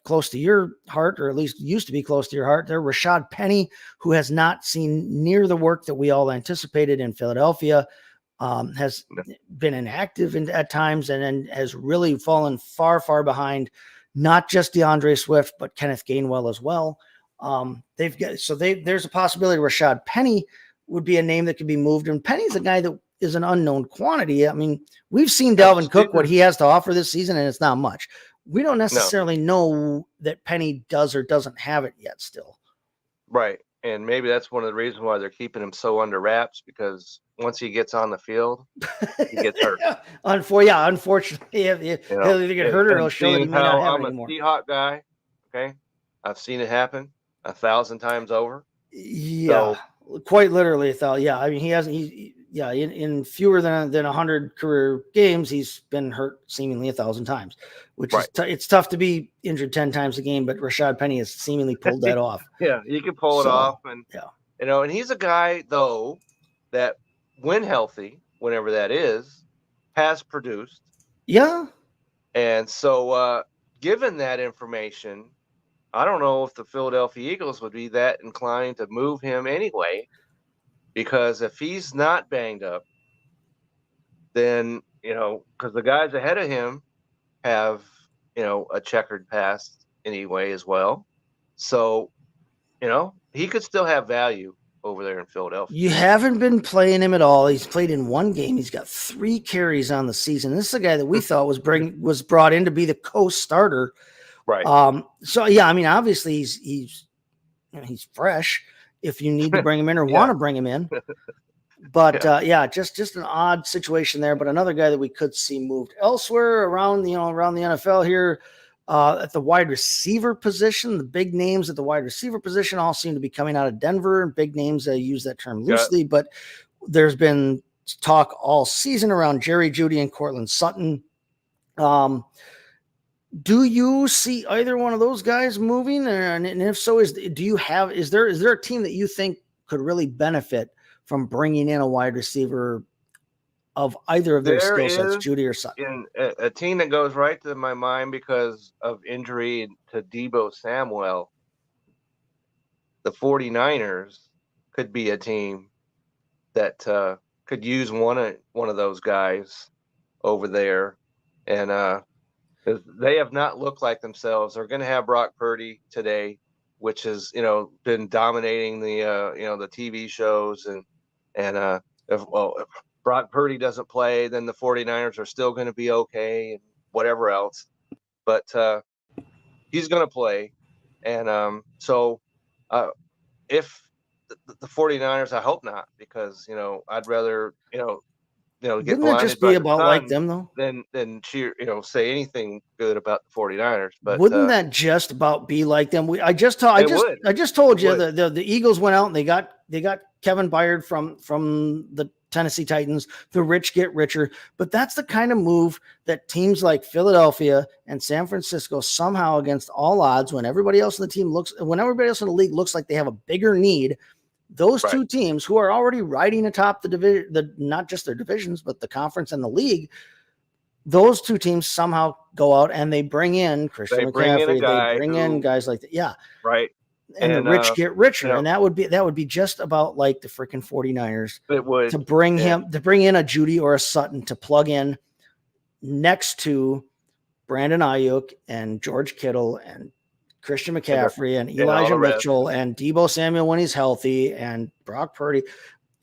Speaker 2: close to your heart, or at least used to be close to your heart there, Rashad Penny, who has not seen near the work that we all anticipated in Philadelphia. Has been inactive at times and then has really fallen far, far behind, not just DeAndre Swift, but Kenneth Gainwell as well. There's a possibility Rashad Penny would be a name that could be moved. And Penny's a guy that is an unknown quantity. I mean, we've seen Dalvin Cook, what he has to offer this season, and it's not much. We don't necessarily know that Penny does or doesn't have it yet still.
Speaker 5: Right. And maybe that's one of the reasons why they're keeping him so under wraps, because once he gets on the field, he gets hurt.
Speaker 2: Unfortunately, he'll either get hurt or he'll show that he may not have it anymore.
Speaker 5: I'm a Seahawk guy. Okay. I've seen it happen 1,000 times over.
Speaker 2: Yeah. So, quite literally 1,000. Yeah. I mean, he hasn't, in fewer than 100 career games, he's been hurt seemingly 1,000 times, which is it's tough to be injured 10 times a game, but Rashad Penny has seemingly pulled that off.
Speaker 5: Yeah, you can pull it off. And, and he's a guy, though, that when healthy, whenever that is, has produced.
Speaker 2: Yeah.
Speaker 5: And so given that information, I don't know if the Philadelphia Eagles would be that inclined to move him anyway. Because if he's not banged up, then, because the guys ahead of him have, a checkered past anyway as well. So, he could still have value over there in Philadelphia.
Speaker 2: You haven't been playing him at all. He's played in one game. He's got 3 carries on the season. This is a guy that we thought was brought in to be the co-starter.
Speaker 5: Right.
Speaker 2: So, yeah, I mean, obviously he's fresh. If you need to bring him in or want to bring him in. But just an odd situation there. But another guy that we could see moved elsewhere around the NFL here at the wide receiver position. The big names at the wide receiver position all seem to be coming out of Denver. Big names, I use that term loosely, but there's been talk all season around Jerry Jeudy and Courtland Sutton. Do you see either one of those guys moving? And if so, is there a team that you think could really benefit from bringing in a wide receiver of either of those skill sets, Jeudy or Sutton?
Speaker 5: A team that goes right to my mind because of injury to Deebo Samuel, the 49ers could be a team that could use one of those guys over there. And 'cause they have not looked like themselves. They're going to have Brock Purdy today, which has, been dominating the, the TV shows. And if Brock Purdy doesn't play, then the 49ers are still going to be okay and whatever else. But he's going to play. And so if the 49ers, I hope not, because, I'd rather, get
Speaker 2: Wouldn't that
Speaker 5: blinded
Speaker 2: just
Speaker 5: by
Speaker 2: be
Speaker 5: the
Speaker 2: about like
Speaker 5: sun
Speaker 2: them though?
Speaker 5: than cheer, say anything good about the 49ers. But
Speaker 2: Wouldn't that just about be like them? I just told
Speaker 5: It
Speaker 2: you
Speaker 5: would.
Speaker 2: the Eagles went out and they got Kevin Byard from the Tennessee Titans. The rich get richer, but that's the kind of move that teams like Philadelphia and San Francisco somehow, against all odds, when everybody else in the league looks like they have a bigger need, those
Speaker 5: Right.
Speaker 2: two teams who are already riding atop the division, not just their divisions, but the conference and the league, those two teams somehow go out and they bring in Christian
Speaker 5: They bring in a
Speaker 2: McCaffrey.
Speaker 5: guy
Speaker 2: They bring in
Speaker 5: who-
Speaker 2: guys like that. Yeah.
Speaker 5: right.
Speaker 2: And the rich get richer.
Speaker 5: you know-
Speaker 2: And that would be just about like the freaking 49ers
Speaker 5: It would.
Speaker 2: to bring in a Judy or a Sutton to plug in next to Brandon Ayuk and George Kittle and Christian McCaffrey and
Speaker 5: and all
Speaker 2: Elijah
Speaker 5: the rest.
Speaker 2: Mitchell and Deebo Samuel when he's healthy and Brock Purdy.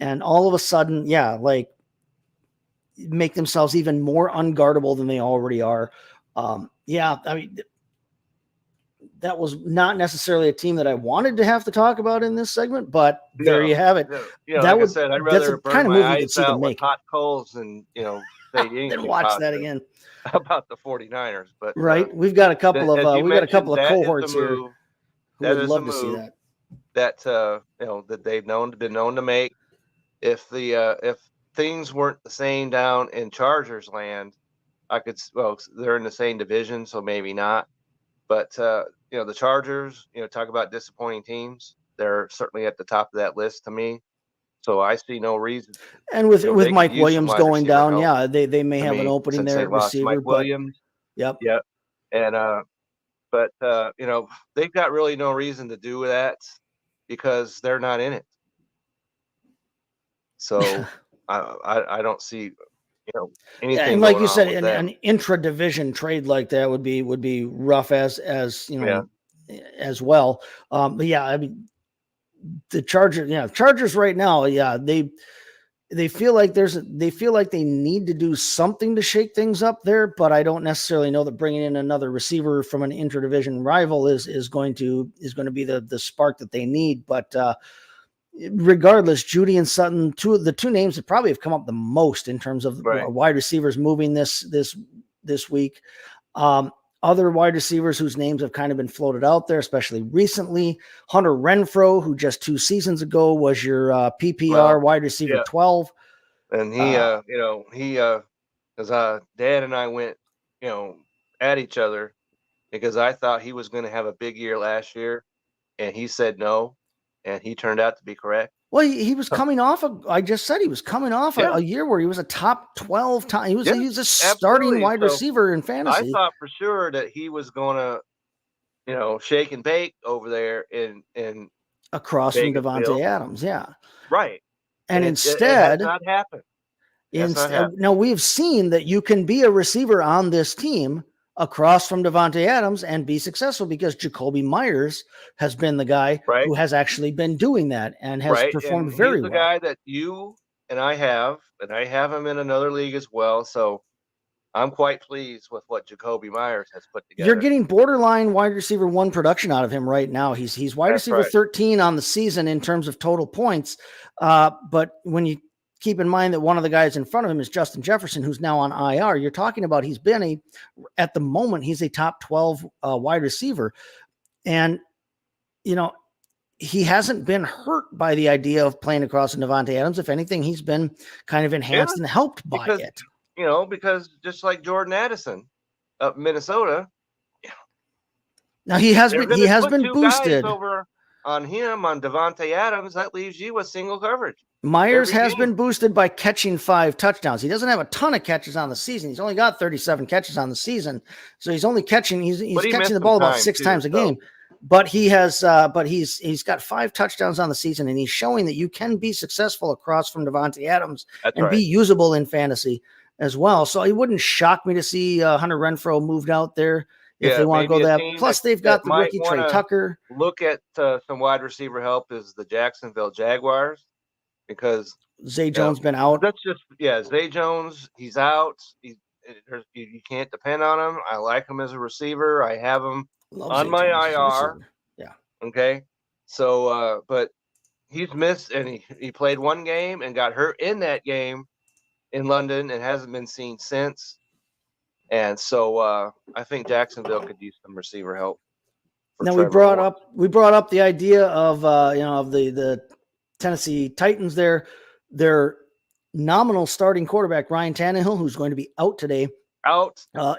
Speaker 2: And all of a sudden, make themselves even more unguardable than they already are. I mean, that was not necessarily a team that I wanted to have to talk about in this segment, but there
Speaker 5: No.
Speaker 2: you have it.
Speaker 5: Like I said, I'd
Speaker 2: that's
Speaker 5: rather
Speaker 2: the
Speaker 5: burn
Speaker 2: kind of
Speaker 5: my
Speaker 2: movie you could
Speaker 5: eyes
Speaker 2: see them
Speaker 5: out with
Speaker 2: make.
Speaker 5: hot coals and, say
Speaker 2: Then
Speaker 5: anything
Speaker 2: watch that
Speaker 5: positive
Speaker 2: again.
Speaker 5: about the 49ers. But
Speaker 2: Right. We've got a couple
Speaker 5: as you
Speaker 2: of
Speaker 5: mentioned, that is the
Speaker 2: cohorts here
Speaker 5: move
Speaker 2: who
Speaker 5: that
Speaker 2: would
Speaker 5: is a
Speaker 2: love to see
Speaker 5: move.
Speaker 2: that.
Speaker 5: that they've been known to make. If things weren't the same down in Chargers land, they're in the same division, so maybe not. But the Chargers, talk about disappointing teams. They're certainly at the top of that list to me. So I see no reason.
Speaker 2: And with
Speaker 5: they could
Speaker 2: Mike
Speaker 5: use
Speaker 2: Williams
Speaker 5: some wide
Speaker 2: going
Speaker 5: receiver
Speaker 2: down,
Speaker 5: help.
Speaker 2: they may
Speaker 5: I
Speaker 2: have an
Speaker 5: mean,
Speaker 2: opening
Speaker 5: since
Speaker 2: there
Speaker 5: they
Speaker 2: at
Speaker 5: lost
Speaker 2: receiver.
Speaker 5: Mike
Speaker 2: But
Speaker 5: Williams.
Speaker 2: yep.
Speaker 5: Yep. And they've got really no reason to do that because they're not in it. So I don't see anything.
Speaker 2: And like
Speaker 5: going
Speaker 2: you
Speaker 5: on
Speaker 2: said,
Speaker 5: with
Speaker 2: an
Speaker 5: them.
Speaker 2: intra-division trade like that would be rough as as well. But yeah, I mean, the Chargers right now, they feel like they need to do something to shake things up there, but I don't necessarily know that bringing in another receiver from an intra-division rival is going to be the spark that they need. But regardless, Judy and Sutton, the two names that probably have come up the most in terms of
Speaker 5: Right.
Speaker 2: wide receivers moving this week. Other wide receivers whose names have kind of been floated out there, especially recently, Hunter Renfrow, who just 2 seasons ago was your PPR wide receiver 12.
Speaker 5: And because Dad and I went, at each other because I thought he was going to have a big year last year, and he said no, and he turned out to be correct.
Speaker 2: Well, he was coming off. I just said he was coming off
Speaker 5: Yeah.
Speaker 2: a year where he was a top 12 time. He was a starting
Speaker 5: absolutely.
Speaker 2: wide
Speaker 5: So,
Speaker 2: receiver in
Speaker 5: I
Speaker 2: fantasy.
Speaker 5: thought for sure that he was going to, shake and bake over there in
Speaker 2: Across from
Speaker 5: Vegas,
Speaker 2: Devontae
Speaker 5: Bill.
Speaker 2: Adams, yeah.
Speaker 5: right.
Speaker 2: And
Speaker 5: it
Speaker 2: instead,
Speaker 5: has not happened. That's not happening.
Speaker 2: now we've seen that you can be a receiver on this team across from Devontae Adams and be successful because Jacoby Myers has been the guy
Speaker 5: Right.
Speaker 2: who has actually been doing that and has
Speaker 5: Right.
Speaker 2: performed
Speaker 5: And
Speaker 2: very
Speaker 5: he's the
Speaker 2: well.
Speaker 5: guy that you and I have him in another league as well. So I'm quite pleased with what Jacoby Myers has put together.
Speaker 2: You're getting borderline wide receiver 1 production out of him right now. He's wide
Speaker 5: That's
Speaker 2: receiver
Speaker 5: right.
Speaker 2: 13 on the season in terms of total points. But when you keep in mind that one of the guys in front of him is Justin Jefferson, who's now on IR, you're talking about at the moment, he's a top 12 wide receiver. And, he hasn't been hurt by the idea of playing across from Devontae Adams. If anything, he's been kind of enhanced and helped by
Speaker 5: Because-
Speaker 2: it.
Speaker 5: because just like Jordan Addison up in Minnesota,
Speaker 2: Now he has
Speaker 5: they're
Speaker 2: been
Speaker 5: gonna put two guys
Speaker 2: boosted.
Speaker 5: over on Devontae Adams. That leaves you with single coverage.
Speaker 2: Myers
Speaker 5: every
Speaker 2: has
Speaker 5: game.
Speaker 2: been boosted by catching 5 touchdowns. He doesn't have a ton of catches on the season. He's only got 37 catches on the season. So he's only catching, he's
Speaker 5: But he
Speaker 2: catching
Speaker 5: missed
Speaker 2: the ball
Speaker 5: some
Speaker 2: about
Speaker 5: time
Speaker 2: 6
Speaker 5: too,
Speaker 2: times a
Speaker 5: so-
Speaker 2: game. But he's got 5 touchdowns on the season, and he's showing that you can be successful across from Devontae Adams
Speaker 5: That's
Speaker 2: and
Speaker 5: right.
Speaker 2: be usable in fantasy. as well. So it wouldn't shock me to see Hunter Renfrow moved out there if they want to go
Speaker 5: maybe a
Speaker 2: that.
Speaker 5: team
Speaker 2: Plus, they've got
Speaker 5: that
Speaker 2: the
Speaker 5: might
Speaker 2: rookie Trey
Speaker 5: wanna
Speaker 2: Tucker.
Speaker 5: look at some wide receiver help is the Jacksonville Jaguars, because
Speaker 2: Zay Jones been out.
Speaker 5: that's just Zay Jones, he's out. You can't depend on him. I like him as a receiver. I have him
Speaker 2: Love
Speaker 5: on
Speaker 2: Zay
Speaker 5: my
Speaker 2: Jones as a
Speaker 5: IR.
Speaker 2: receiver. Yeah.
Speaker 5: Okay. So, but he's missed, and he played one game and got hurt in that game in London and hasn't been seen since. And so I think Jacksonville could use some receiver help.
Speaker 2: Now we brought up the idea of of the Tennessee Titans, their nominal starting quarterback Ryan Tannehill, who's going to be out today,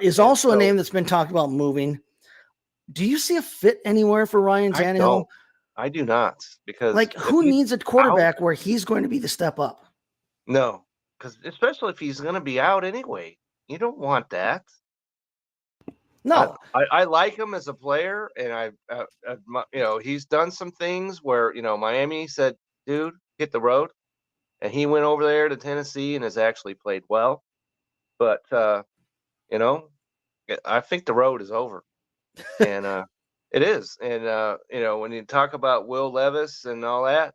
Speaker 2: is also a name that's been talked about moving. Do you see a fit anywhere for Ryan Tannehill?
Speaker 5: I do not, because
Speaker 2: who needs a quarterback where he's going to be the step up?
Speaker 5: No, because especially if he's going to be out anyway, you don't want that.
Speaker 2: No,
Speaker 5: I like him as a player, and he's done some things where Miami said, "Dude, hit the road," and he went over there to Tennessee and has actually played well. But I think the road is over, and it is. And when you talk about Will Levis and all that,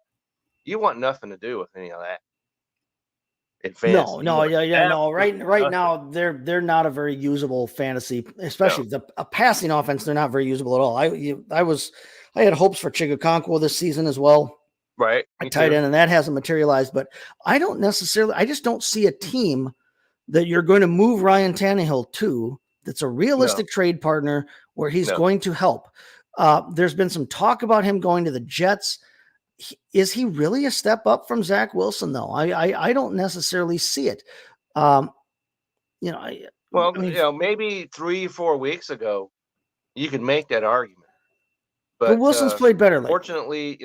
Speaker 5: you want nothing to do with any of that.
Speaker 2: No. Right now, they're not a very usable fantasy, especially a passing offense. They're not very usable at all. I had hopes for Chigakonkwo this season as well,
Speaker 5: right?
Speaker 2: A tight end, and that hasn't materialized. But I just don't see a team that you're going to move Ryan Tannehill to that's a realistic trade partner where he's going to help. There's been some talk about him going to the Jets. Is he really a step up from Zach Wilson, though? I don't necessarily see it.
Speaker 5: Maybe 3-4 weeks ago, you could make that argument.
Speaker 2: But Wilson's played better.
Speaker 5: Fortunately,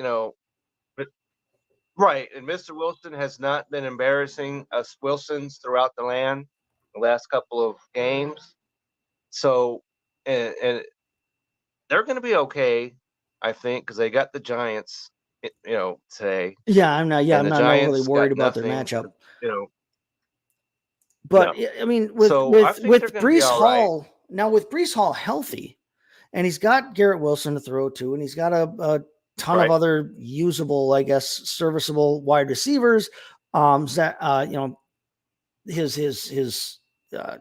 Speaker 5: right. And Mr. Wilson has not been embarrassing us Wilsons throughout the land the last couple of games. So, and they're going to be okay, I think, because they got the Giants. Today.
Speaker 2: Yeah, I'm not really worried about their matchup. But no. I mean, with Breece Hall now, with Breece Hall healthy, and he's got Garrett Wilson to throw to, and he's got a ton of other usable, I guess, serviceable wide receivers. His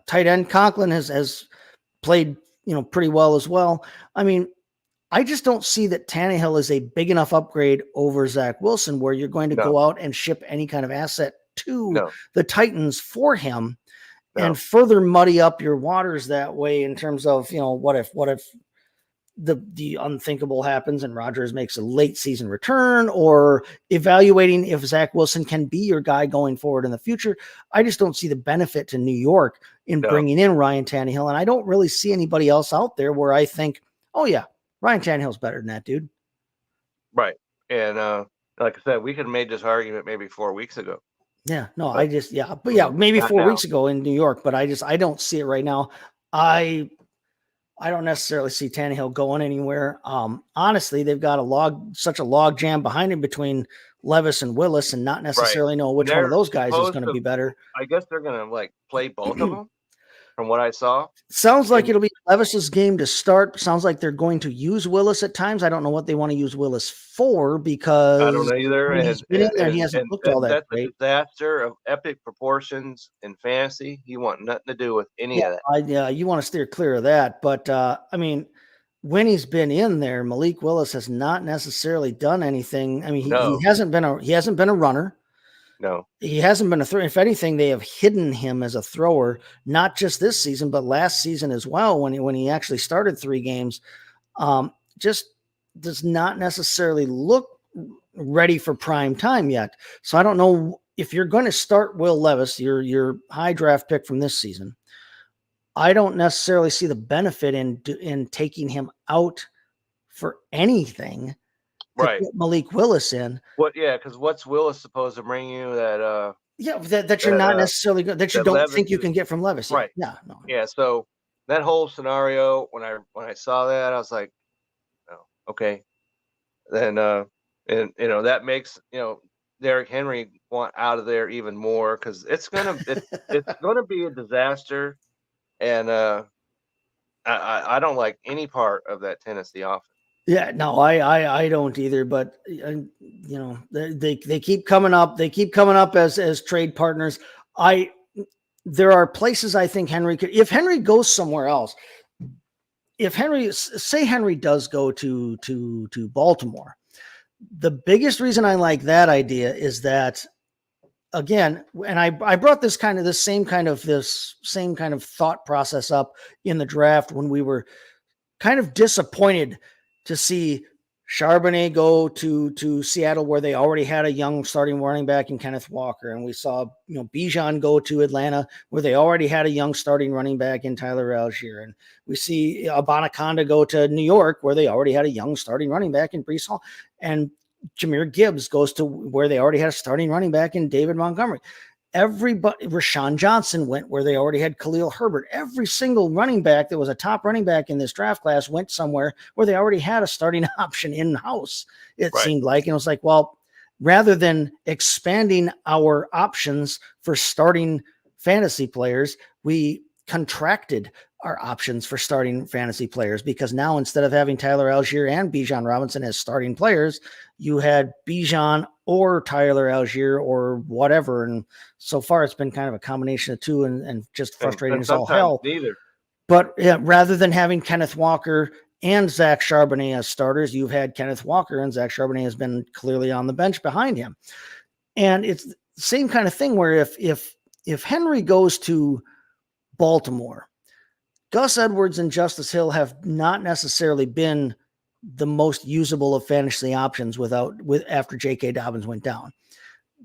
Speaker 2: tight end Conklin has played pretty well as well. I mean, I just don't see that Tannehill is a big enough upgrade over Zach Wilson where you're going to go out and ship any kind of asset to the Titans for him and further muddy up your waters that way in terms of, what if the unthinkable happens and Rodgers makes a late season return, or evaluating if Zach Wilson can be your guy going forward in the future. I just don't see the benefit to New York in bringing in Ryan Tannehill. And I don't really see anybody else out there where I think, oh yeah, Ryan Tannehill's better than that dude.
Speaker 5: Right. And like I said, we could have made this argument maybe 4 weeks ago.
Speaker 2: Yeah, no, maybe 4 weeks ago in New York, but I don't see it right now. I don't necessarily see Tannehill going anywhere. Honestly, they've got such a log jam behind him between Levis and Willis, and not necessarily know which one of those guys is going to be better.
Speaker 5: I guess they're going to play both of them. From what I saw,
Speaker 2: sounds like it'll be Levis's game to start. Sounds like they're going to use Willis at times. I don't know what they want to use Willis for, because
Speaker 5: I don't know either.
Speaker 2: He's been in there. He hasn't looked all that great.
Speaker 5: That's a disaster of epic proportions in fantasy. You want nothing to do with any of that.
Speaker 2: You want to steer clear of that. But I mean, when he's been in there, Malik Willis has not necessarily done anything. I mean, he hasn't been a runner.
Speaker 5: No,
Speaker 2: he hasn't been a thrower. If anything, they have hidden him as a thrower, not just this season, but last season as well. When he actually started 3 games, just does not necessarily look ready for prime time yet. So I don't know if you're going to start Will Levis, your high draft pick from this season. I don't necessarily see the benefit in taking him out for anything.
Speaker 5: Right,
Speaker 2: put Malik Willis in.
Speaker 5: Because what's Willis supposed to bring you that?
Speaker 2: That you're not necessarily good. That you don't Levis think you can get from Levis.
Speaker 5: Right.
Speaker 2: Yeah. No.
Speaker 5: Yeah. So that whole scenario, when I saw that, I was like, oh, okay. Then and that makes Derrick Henry want out of there even more because it's gonna be a disaster, and I don't like any part of that Tennessee offense.
Speaker 2: Yeah, no, I don't either. But they keep coming up. They keep coming up as trade partners. There are places I think Henry could, if Henry goes somewhere else. If Henry does go to Baltimore, the biggest reason I like that idea is that, again, and I brought this same kind of thought process up in the draft when we were kind of disappointed to see Charbonnet go to Seattle, where they already had a young starting running back in Kenneth Walker. And we saw, Bijan go to Atlanta, where they already had a young starting running back in Tyler Algier. And we see Abanaconda go to New York, where they already had a young starting running back in Breece Hall. And Jahmyr Gibbs goes to where they already had a starting running back in David Montgomery. Everybody, Rashawn Johnson went where they already had Khalil Herbert. Every single running back that was a top running back in this draft class went somewhere where they already had a starting option in-house, it seemed like. And it was like, well, rather than expanding our options for starting fantasy players, we contracted our options for starting fantasy players, because now instead of having Tyler Algier and Bijan Robinson as starting players, you had Bijan or Tyler Algier or whatever. And so far it's been kind of a combination of two and just frustrating as all hell.
Speaker 5: Neither.
Speaker 2: But yeah, rather than having Kenneth Walker and Zach Charbonnet as starters, you've had Kenneth Walker, and Zach Charbonnet has been clearly on the bench behind him. And it's the same kind of thing where if Henry goes to Baltimore, Gus Edwards and Justice Hill have not necessarily been the most usable of fantasy options after J.K. Dobbins went down.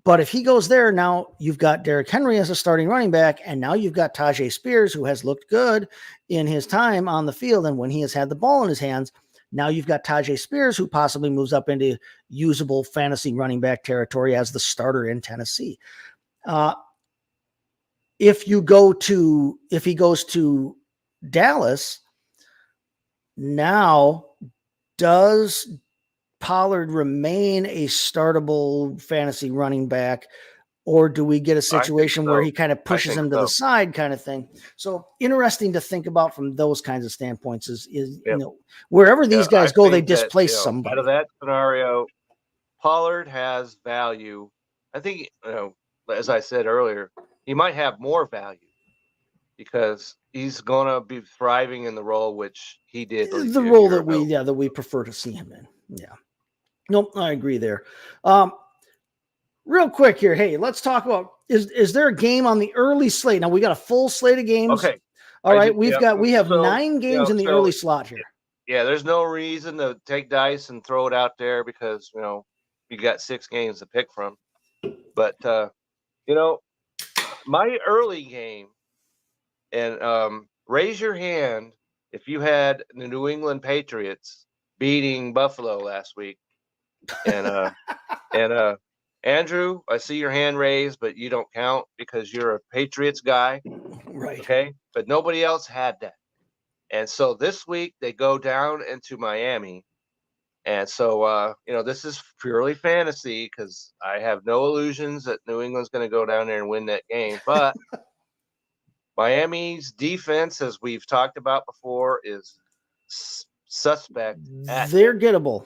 Speaker 2: But if he goes there, now you've got Derrick Henry as a starting running back, and now you've got Tajay Spears, who has looked good in his time on the field and when he has had the ball in his hands. Now you've got Tajay Spears, who possibly moves up into usable fantasy running back territory as the starter in Tennessee. If he goes to Dallas, now does Pollard remain a startable fantasy running back, or do we get a situation where he kind of pushes him to the side kind of thing? So interesting to think about from those kinds of standpoints is wherever these guys go, they displace somebody.
Speaker 5: Out of that scenario, Pollard has value. I think, as I said earlier, he might have more value because he's going to be thriving in the role which he did.
Speaker 2: The role that we prefer to see him in. Yeah. Nope, I agree there. Real quick here. Hey, let's talk about, is there a game on the early slate? Now we got a full slate of games.
Speaker 5: Okay.
Speaker 2: All right. We have 9 games in the early slot here.
Speaker 5: Yeah. There's no reason to take dice and throw it out there because, you got 6 games to pick from, but my early game, and raise your hand if you had the New England Patriots beating Buffalo last week. And Andrew, I see your hand raised, but you don't count because you're a Patriots guy.
Speaker 2: Right.
Speaker 5: Okay. But nobody else had that. And so this week they go down into Miami. And so, this is purely fantasy because I have no illusions that New England's going to go down there and win that game. But Miami's defense, as we've talked about before, is suspect.
Speaker 2: They're gettable.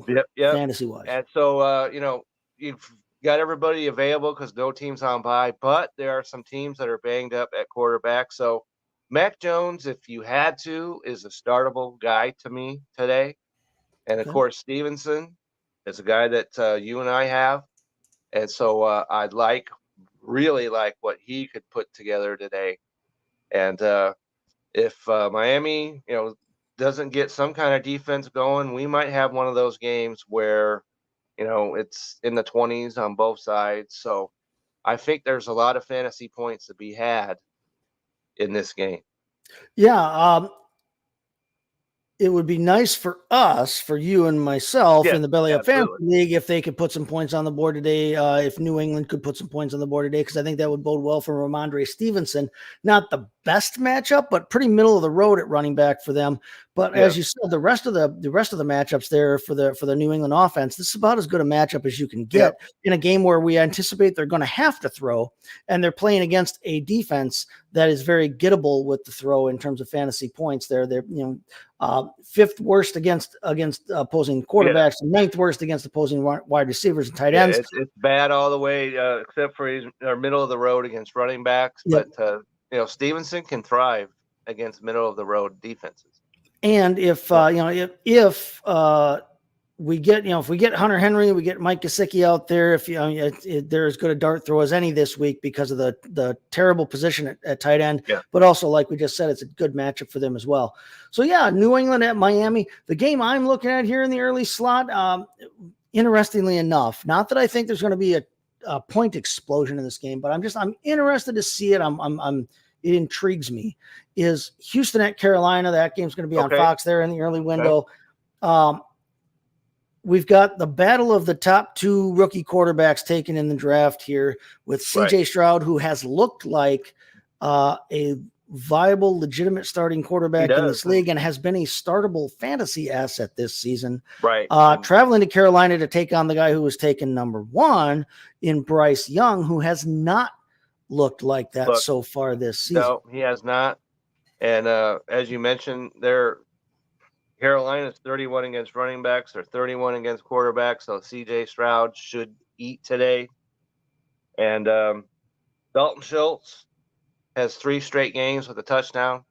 Speaker 5: Yep.
Speaker 2: Fantasy-wise.
Speaker 5: And so, you've got everybody available because no team's on bye, but there are some teams that are banged up at quarterback. So Mac Jones, if you had to, is a startable guy to me today. And, of course, Stevenson is a guy that you and I have. And so I really like what he could put together today. And if Miami, doesn't get some kind of defense going, we might have one of those games where, it's in the 20s on both sides. So I think there's a lot of fantasy points to be had in this game.
Speaker 2: Yeah. It would be nice for us, for you and myself in the Belly Up Fantasy League, if they could put some points on the board today, if New England could put some points on the board today, because I think that would bode well for Ramondre Stevenson. Not the best matchup, but pretty middle of the road at running back for them. But as you said, the rest of the matchups there for the New England offense, this is about as good a matchup as you can get in a game where we anticipate they're going to have to throw, and they're playing against a defense that is very gettable with the throw in terms of fantasy points. They're fifth worst against opposing quarterbacks, and ninth worst against opposing wide receivers and tight ends.
Speaker 5: It's bad all the way, except for his middle of the road against running backs.
Speaker 2: Yep.
Speaker 5: But Stevenson can thrive against middle of the road defenses.
Speaker 2: And if we get Hunter Henry, we get Mike Gesicki out there. If they're as good a dart throw as any this week because of the terrible position at tight end, but also like we just said, it's a good matchup for them as well. So New England at Miami, the game I'm looking at here in the early slot. Interestingly enough, not that I think there's going to be a point explosion in this game, but I'm interested to see it. It intrigues me. Is Houston at Carolina? That game's going to be on Fox there in the early window. We've got the battle of the top two rookie quarterbacks taken in the draft here with CJ Stroud, who has looked like a viable, legitimate starting quarterback in this league and has been a startable fantasy asset this season.
Speaker 5: Right.
Speaker 2: Traveling to Carolina to take on the guy who was taken number 1 in Bryce Young, who has not looked like that so far this season.
Speaker 5: No, he has not. And as you mentioned, Carolina's 31 against running backs. They're 31 against quarterbacks. So CJ Stroud should eat today. And Dalton Schultz has 3 straight games with a touchdown.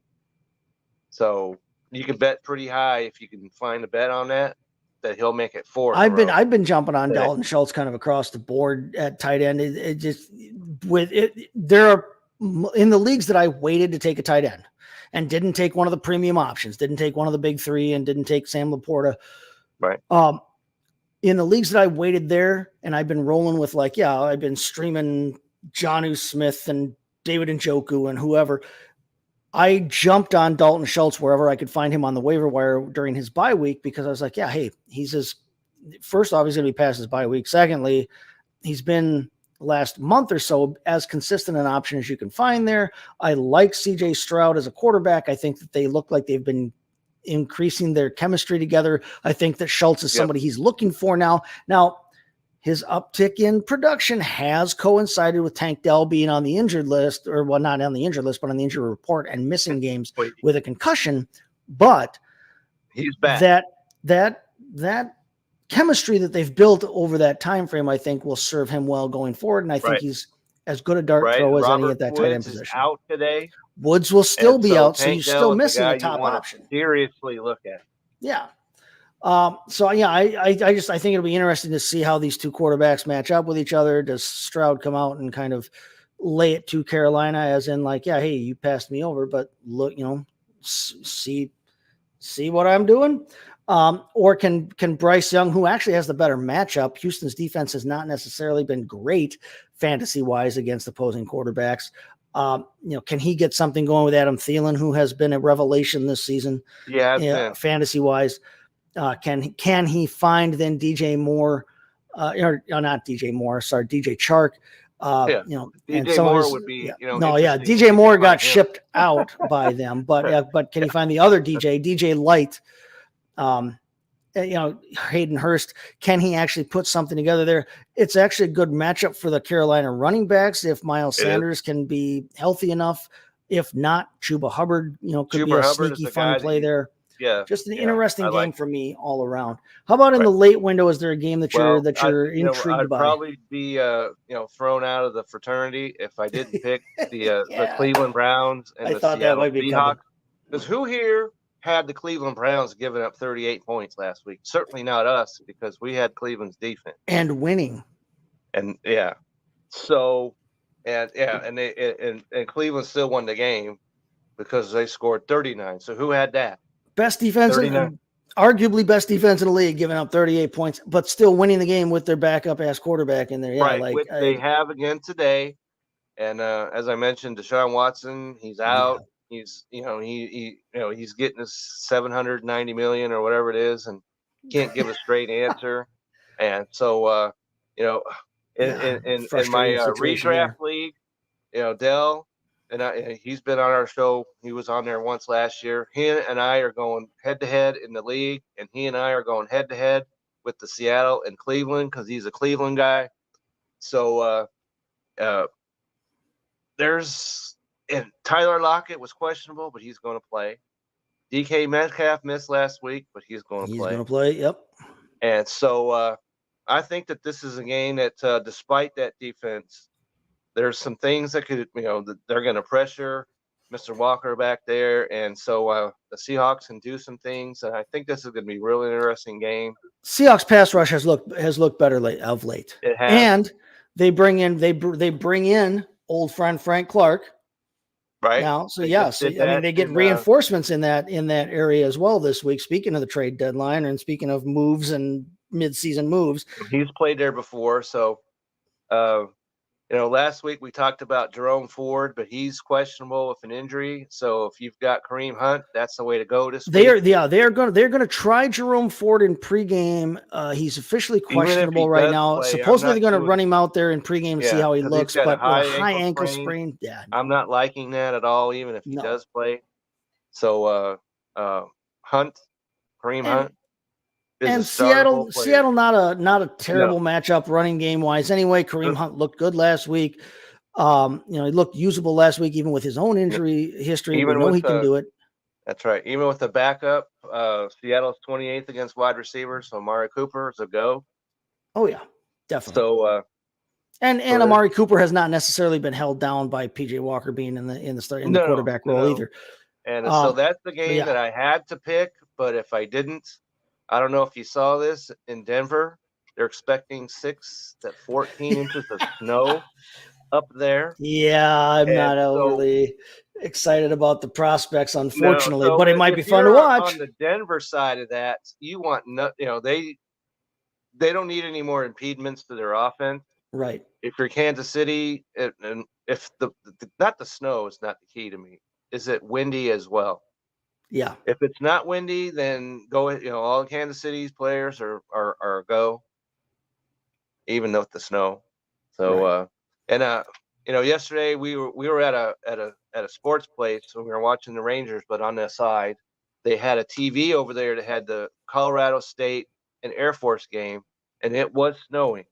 Speaker 5: So you can bet pretty high if you can find a bet on that he'll make it 4.
Speaker 2: I've been jumping on Dalton Schultz kind of across the board at tight end. There are in the leagues that I waited to take a tight end and didn't take one of the premium options, didn't take one of the big 3, and didn't take Sam Laporta.
Speaker 5: Right.
Speaker 2: In the leagues that I waited there, and I've been rolling with I've been streaming Jonnu Smith and David Njoku and whoever. I jumped on Dalton Schultz wherever I could find him on the waiver wire during his bye week because I was like, first off, he's going to be past his bye week. Secondly, he's been last month or so as consistent an option as you can find there. I like CJ Stroud as a quarterback. I think that they look like they've been increasing their chemistry together. I think that Schultz is somebody he's looking for now. Now, his uptick in production has coincided with Tank Dell being on the injured list, or not on the injured list, but on the injury report and missing games with a concussion. But
Speaker 5: he's back.
Speaker 2: That chemistry that they've built over that time frame, I think, will serve him well going forward. And I think he's as good a dart throw as any at that tight end position.
Speaker 5: Out today.
Speaker 2: Woods will still be out, so you're still missing a top option.
Speaker 5: Seriously, look at.
Speaker 2: Yeah. I think it'll be interesting to see how these two quarterbacks match up with each other. Does Stroud come out and kind of lay it to Carolina as in hey, you passed me over, but look, see what I'm doing? Or can Bryce Young, who actually has the better matchup, Houston's defense has not necessarily been great fantasy wise against opposing quarterbacks. Can he get something going with Adam Thielen, who has been a revelation this season? Fantasy wise. Can he find then DJ Moore, or not DJ Moore, sorry, DJ Chark?
Speaker 5: DJ Moore would be,
Speaker 2: DJ Moore got shipped out by them, but can he find the other DJ Light? Hayden Hurst, can he actually put something together there? It's actually a good matchup for the Carolina running backs if Miles Sanders can be healthy enough. If not, Chuba Hubbard, could be a sneaky fun play there.
Speaker 5: Yeah,
Speaker 2: just an interesting game for me all around. How about in the late window? Is there a game that you're intrigued by?
Speaker 5: I'd probably be thrown out of the fraternity if I didn't pick the Cleveland Browns and the Seattle Seahawks. Because who here had the Cleveland Browns giving up 38 points last week? Certainly not us, because we had Cleveland's defense
Speaker 2: and winning.
Speaker 5: And and Cleveland still won the game because they scored 39. So who had that?
Speaker 2: Best defense, arguably best defense in the league, giving up 38 points, but still winning the game with their backup ass quarterback in there. Yeah,
Speaker 5: they have again today. And as I mentioned, Deshaun Watson, he's out. He's he's getting his $790 million or whatever it is, and can't give a straight answer. And so in my redraft league, Dell, and he's been on our show. He was on there once last year. He and I are going head to head in the league, and he and I are going head to head with the Seattle and Cleveland because he's a Cleveland guy. So and Tyler Lockett was questionable, but he's going to play. DK Metcalf missed last week, but he's going to play.
Speaker 2: He's going to play. Yep.
Speaker 5: And so I think that this is a game that, despite that defense, there's some things that could, that they're going to pressure Mr. Walker back there. And so the Seahawks can do some things. And I think this is going to be a really interesting game.
Speaker 2: Seahawks pass rush has looked better of late.
Speaker 5: It has.
Speaker 2: And they bring in old friend Frank Clark.
Speaker 5: Right
Speaker 2: now, so they get reinforcements in that area as well this week. Speaking of the trade deadline and speaking of moves and mid-season moves,
Speaker 5: he's played there before. So, last week we talked about Jerome Ford, but he's questionable with an injury. So if you've got Kareem Hunt, that's the way to go this week.
Speaker 2: They're going to try Jerome Ford in pregame. He's officially questionable right now. Supposedly they're going to run him out there in pregame to see how he looks, but high ankle sprain. Yeah,
Speaker 5: I'm not liking that at all, even if he does play. So Kareem Hunt.
Speaker 2: And Seattle, not a terrible matchup running game wise. Anyway, Kareem Hunt looked good last week. He looked usable last week, even with his own injury history.
Speaker 5: Even
Speaker 2: we know he can do it.
Speaker 5: That's right. Even with the backup, Seattle's 28th against wide receivers. So Amari Cooper is a go.
Speaker 2: Oh yeah, definitely.
Speaker 5: So
Speaker 2: and Amari Cooper has not necessarily been held down by PJ Walker being in the quarterback role either.
Speaker 5: And so that's the game that I had to pick. But if I didn't, I don't know if you saw this in Denver. They're expecting 6 to 14 inches of snow up there.
Speaker 2: Yeah, I'm not overly excited about the prospects, unfortunately, but it might be fun to watch.
Speaker 5: On the Denver side of that, you want they don't need any more impediments to their offense.
Speaker 2: Right.
Speaker 5: If you're Kansas City, and if not the snow is not the key to me, is it windy as well?
Speaker 2: Yeah.
Speaker 5: If it's not windy, then go. All Kansas City's players are go, even with the snow. So yesterday we were at a sports place, so we were watching the Rangers. But on the side, they had a TV over there that had the Colorado State and Air Force game, and it was snowing.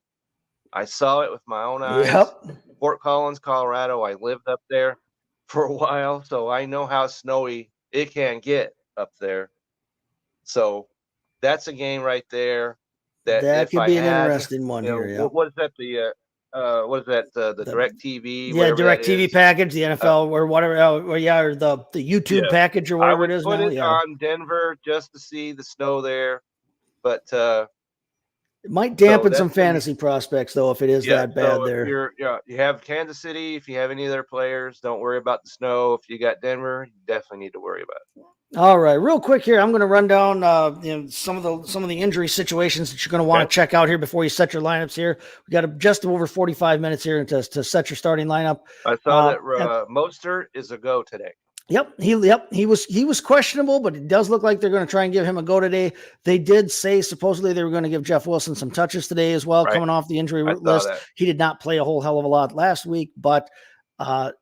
Speaker 5: I saw it with my own eyes.
Speaker 2: Yep.
Speaker 5: Fort Collins, Colorado. I lived up there for a while, so I know how snowy it can get up there. So that's a game right there.
Speaker 2: That could be an interesting one here. Yeah.
Speaker 5: What is that? The DirecTV?
Speaker 2: Yeah, DirecTV package, the NFL or whatever. Or the YouTube package or whatever it is.
Speaker 5: Put it on Denver just to see the snow there, but
Speaker 2: it might dampen some fantasy prospects though if it is that bad there.
Speaker 5: You have Kansas City. If you have any of their players, don't worry about the snow. If you got Denver, you definitely need to worry about it.
Speaker 2: All right, real quick here, I'm going to run down some of the injury situations that you're going to want to check out here before you set your lineups here. We got just over 45 minutes here to set your starting lineup.
Speaker 5: I saw that Mostert is a go today.
Speaker 2: Yep, he was questionable, but it does look like they're going to try and give him a go today. They did say supposedly they were going to give Jeff Wilson some touches today as well, coming off the injury list. He did not play a whole hell of a lot last week, but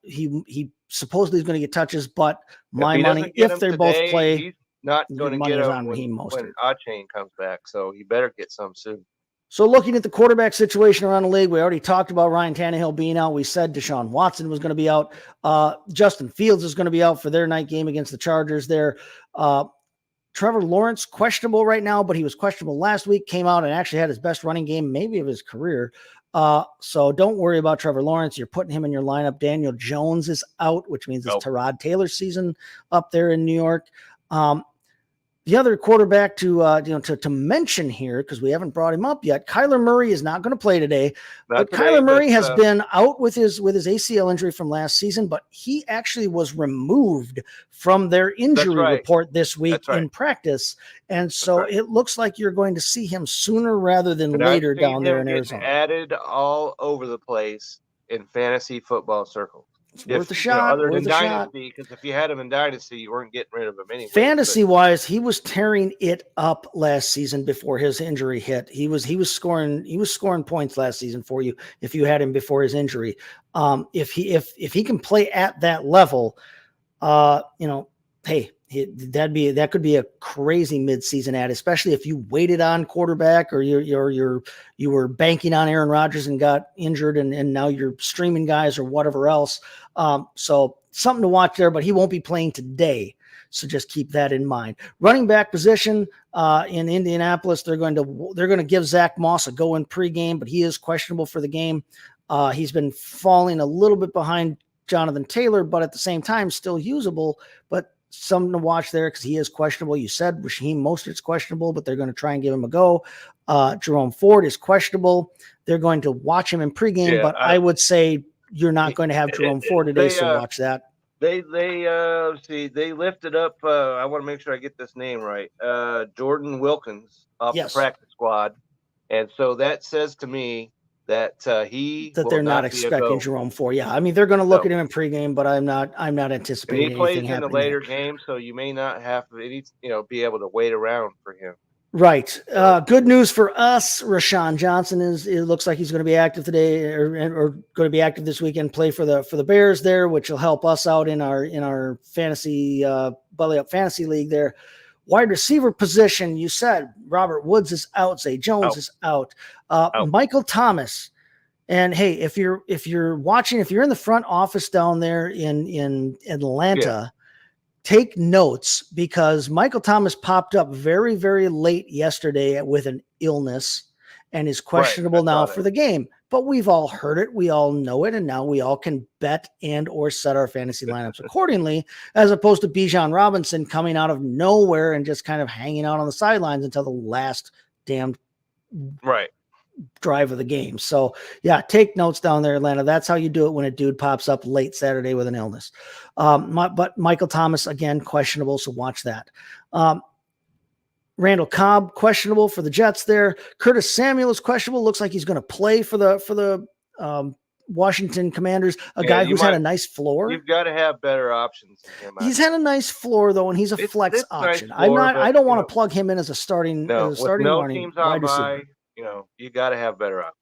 Speaker 2: he supposedly is going to get touches. But if they both play,
Speaker 5: he's not going to get him when Achane comes back. So he better get some soon.
Speaker 2: So looking at the quarterback situation around the league, we already talked about Ryan Tannehill being out. We said Deshaun Watson was going to be out. Justin Fields is going to be out for their night game against the Chargers there. Trevor Lawrence, questionable right now, but he was questionable last week, came out and actually had his best running game maybe of his career. So don't worry about Trevor Lawrence. You're putting him in your lineup. Daniel Jones is out, which means it's Tyrod Taylor's season up there in New York. The other quarterback to mention here, because we haven't brought him up yet, Kyler Murray is not going to play today. Kyler Murray has been out with his ACL injury from last season, but he actually was removed from their injury report this week in practice. And so it looks like you're going to see him sooner rather than later down there in Arizona.
Speaker 5: Added all over the place in fantasy football circles.
Speaker 2: It's worth a shot.
Speaker 5: other
Speaker 2: Worth
Speaker 5: than
Speaker 2: a shot.
Speaker 5: Dynasty, because if you had him in Dynasty, you weren't getting rid of him anyway.
Speaker 2: Fantasy wise, he was tearing it up last season before his injury hit. He was scoring points last season for you if you had him before his injury. If he can play at that level, hey, that could be a crazy midseason ad, especially if you waited on quarterback or you were banking on Aaron Rodgers and got injured and now you're streaming guys or whatever else. So something to watch there, but he won't be playing today. So just keep that in mind. Running back position in Indianapolis, they're going to give Zach Moss a go in pregame, but he is questionable for the game. He's been falling a little bit behind Jonathan Taylor, but at the same time, still usable, but something to watch there because he is questionable. You said Raheem Mostert's questionable, but they're going to try and give him a go. Jerome Ford is questionable. They're going to watch him in pregame, but I would say you're not going to have Jerome Ford today, so watch that.
Speaker 5: They lifted up. I want to make sure I get this name right. Jordan Wilkins off the practice squad, and so that says to me that
Speaker 2: they're not expecting Jerome Ford. Yeah, I mean they're going to look at him in pregame, but I'm not anticipating.
Speaker 5: And he plays
Speaker 2: anything
Speaker 5: in the later game, so you may not have any, be able to wait around for him.
Speaker 2: Right. Good news for us. Rashawn Johnson it looks like he's going to be active today or going to be active this weekend, play for the Bears there, which will help us out in our fantasy Belly Up Fantasy League there. Wide receiver position, you said Robert Woods is out, Zay Jones is out. Michael Thomas. And hey, if you're watching, if you're in the front office down there in Atlanta, take notes because Michael Thomas popped up very, very late yesterday with an illness and is questionable now for the game. But we've all heard it. We all know it. And now we all can bet and or set our fantasy lineups accordingly, as opposed to Bijan Robinson coming out of nowhere and just kind of hanging out on the sidelines until the last damn drive of the game. So yeah, take notes down there, Atlanta. That's how you do it when a dude pops up late Saturday with an illness. But Michael Thomas, again, questionable. So watch that. Randall Cobb, questionable for the Jets there. Curtis Samuel is questionable. Looks like he's going to play for the Washington Commanders, guy who's had a nice floor.
Speaker 5: You've got to have better options than him.
Speaker 2: He's had a nice floor though, and he's a flex option.
Speaker 5: Nice floor,
Speaker 2: I don't want to plug him in as a starting running wide receiver.
Speaker 5: You got to have better options.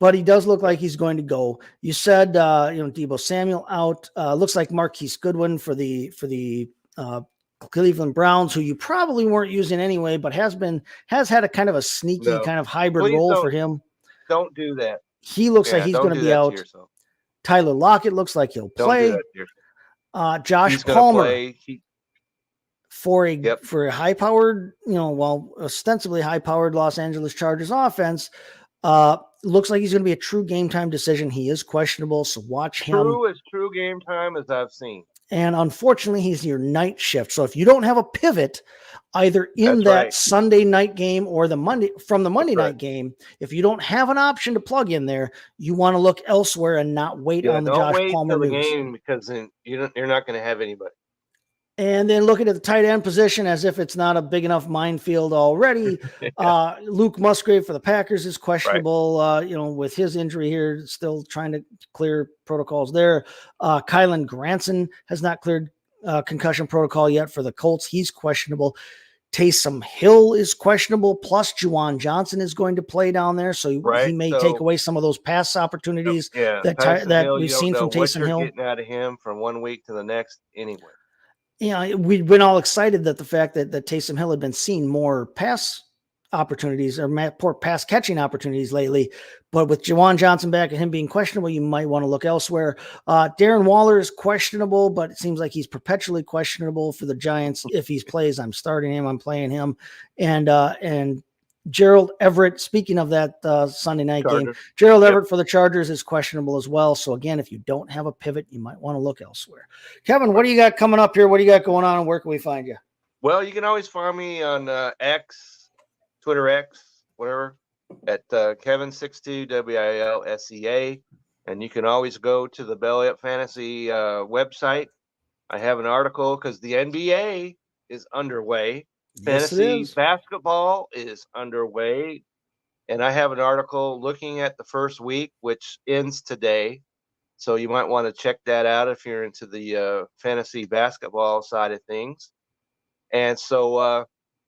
Speaker 2: But he does look like he's going to go. You said, Deebo Samuel out. Looks like Marquise Goodwin for the Cleveland Browns, who you probably weren't using anyway, but has had a kind of a sneaky kind of hybrid role for him.
Speaker 5: Don't do that.
Speaker 2: He looks like he's going to be out. Tyler Lockett looks like he'll play. Josh Palmer for a high-powered, ostensibly high-powered Los Angeles Chargers offense. Looks like he's going to be a true game time decision. He is questionable, so watch him.
Speaker 5: True game time as I've seen.
Speaker 2: And unfortunately, he's your night shift. So if you don't have a pivot, either in Sunday night game or the Monday night game, if you don't have an option to plug in there, you want to look elsewhere and not wait on the Josh Palmer news.
Speaker 5: Game because then you're not going to have anybody.
Speaker 2: And then looking at the tight end position as if it's not a big enough minefield already. Luke Musgrave for the Packers is questionable, with his injury here, still trying to clear protocols there. Kylan Granson has not cleared concussion protocol yet for the Colts. He's questionable. Taysom Hill is questionable, plus Juwan Johnson is going to play down there, so he may take away some of those pass opportunities that we've seen from Taysom Hill.
Speaker 5: Getting out of him from one week to the next anyway.
Speaker 2: We've been all excited that the fact that Taysom Hill had been seeing more pass opportunities or poor pass catching opportunities lately, but with Juwan Johnson back and him being questionable, you might want to look elsewhere. Darren Waller is questionable, but it seems like he's perpetually questionable for the Giants. If he plays, I'm starting him. I'm playing him. And Gerald Everett, speaking of that Sunday night game, Gerald Everett for the Chargers is questionable as well. So again, if you don't have a pivot, you might want to look elsewhere. Kevin, what do you got coming up here? What do you got going on, and where can we find you?
Speaker 5: Well, you can always find me on X, Twitter X, whatever, at Kevin62, WILSEA. And you can always go to the Belly Up Fantasy website. I have an article because the NBA is underway. Fantasy basketball is underway, and I have an article looking at the first week, which ends today, So you might want to check that out if you're into the fantasy basketball side of things. And so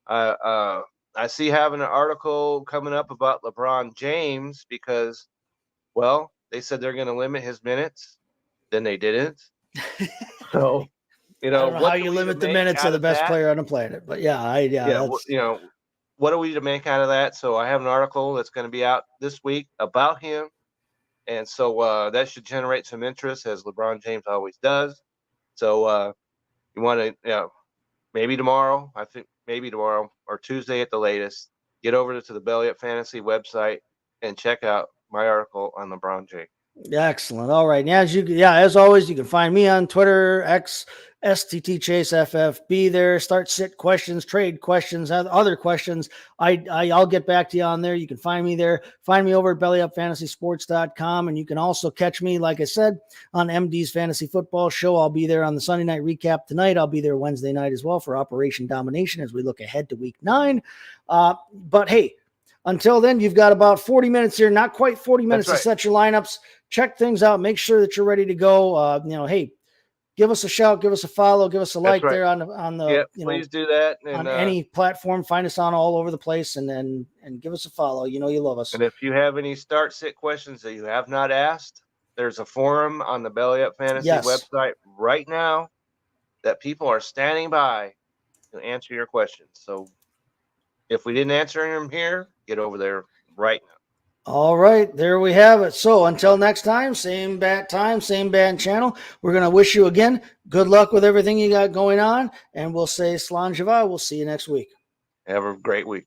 Speaker 5: I see having an article coming up about LeBron James because, well, they said they're going to limit his minutes. Then they didn't. So, you know,
Speaker 2: I don't know how you limit the minutes of the best player on the planet, but
Speaker 5: you know, what are we to make out of that? So I have an article that's going to be out this week about him. And so that should generate some interest, as LeBron James always does. So you want to, you know, maybe tomorrow, I think maybe tomorrow or Tuesday at the latest, get over to the Belly Up Fantasy website and check out my article on LeBron James.
Speaker 2: Excellent. All right. Now, as always, you can find me on Twitter, X, STT Chase FF. Be there. Start sit questions, trade questions, other questions. I'll get back to you on there. You can find me there. Find me over at bellyupfantasysports.com. And you can also catch me, like I said, on MD's Fantasy Football Show. I'll be there on the Sunday night recap tonight. I'll be there Wednesday night as well for Operation Domination as we look ahead to Week 9. But hey, until then, you've got about 40 minutes here, not quite 40 minutes to set your lineups. Check things out. Make sure that you're ready to go. Hey, give us a shout, give us a follow, give us a like there on the
Speaker 5: please do that. And,
Speaker 2: on any platform. Find us on all over the place and give us a follow. You know you love us.
Speaker 5: And if you have any start sit questions that you have not asked, there's a forum on the Belly Up Fantasy website right now that people are standing by to answer your questions. So if we didn't answer them here, get over there right now.
Speaker 2: All right, there we have it. So until next time, same bat time, same bad channel. We're going to wish you again good luck with everything you got going on, and we'll say Slan Java. We'll see you next week.
Speaker 5: Have a great week.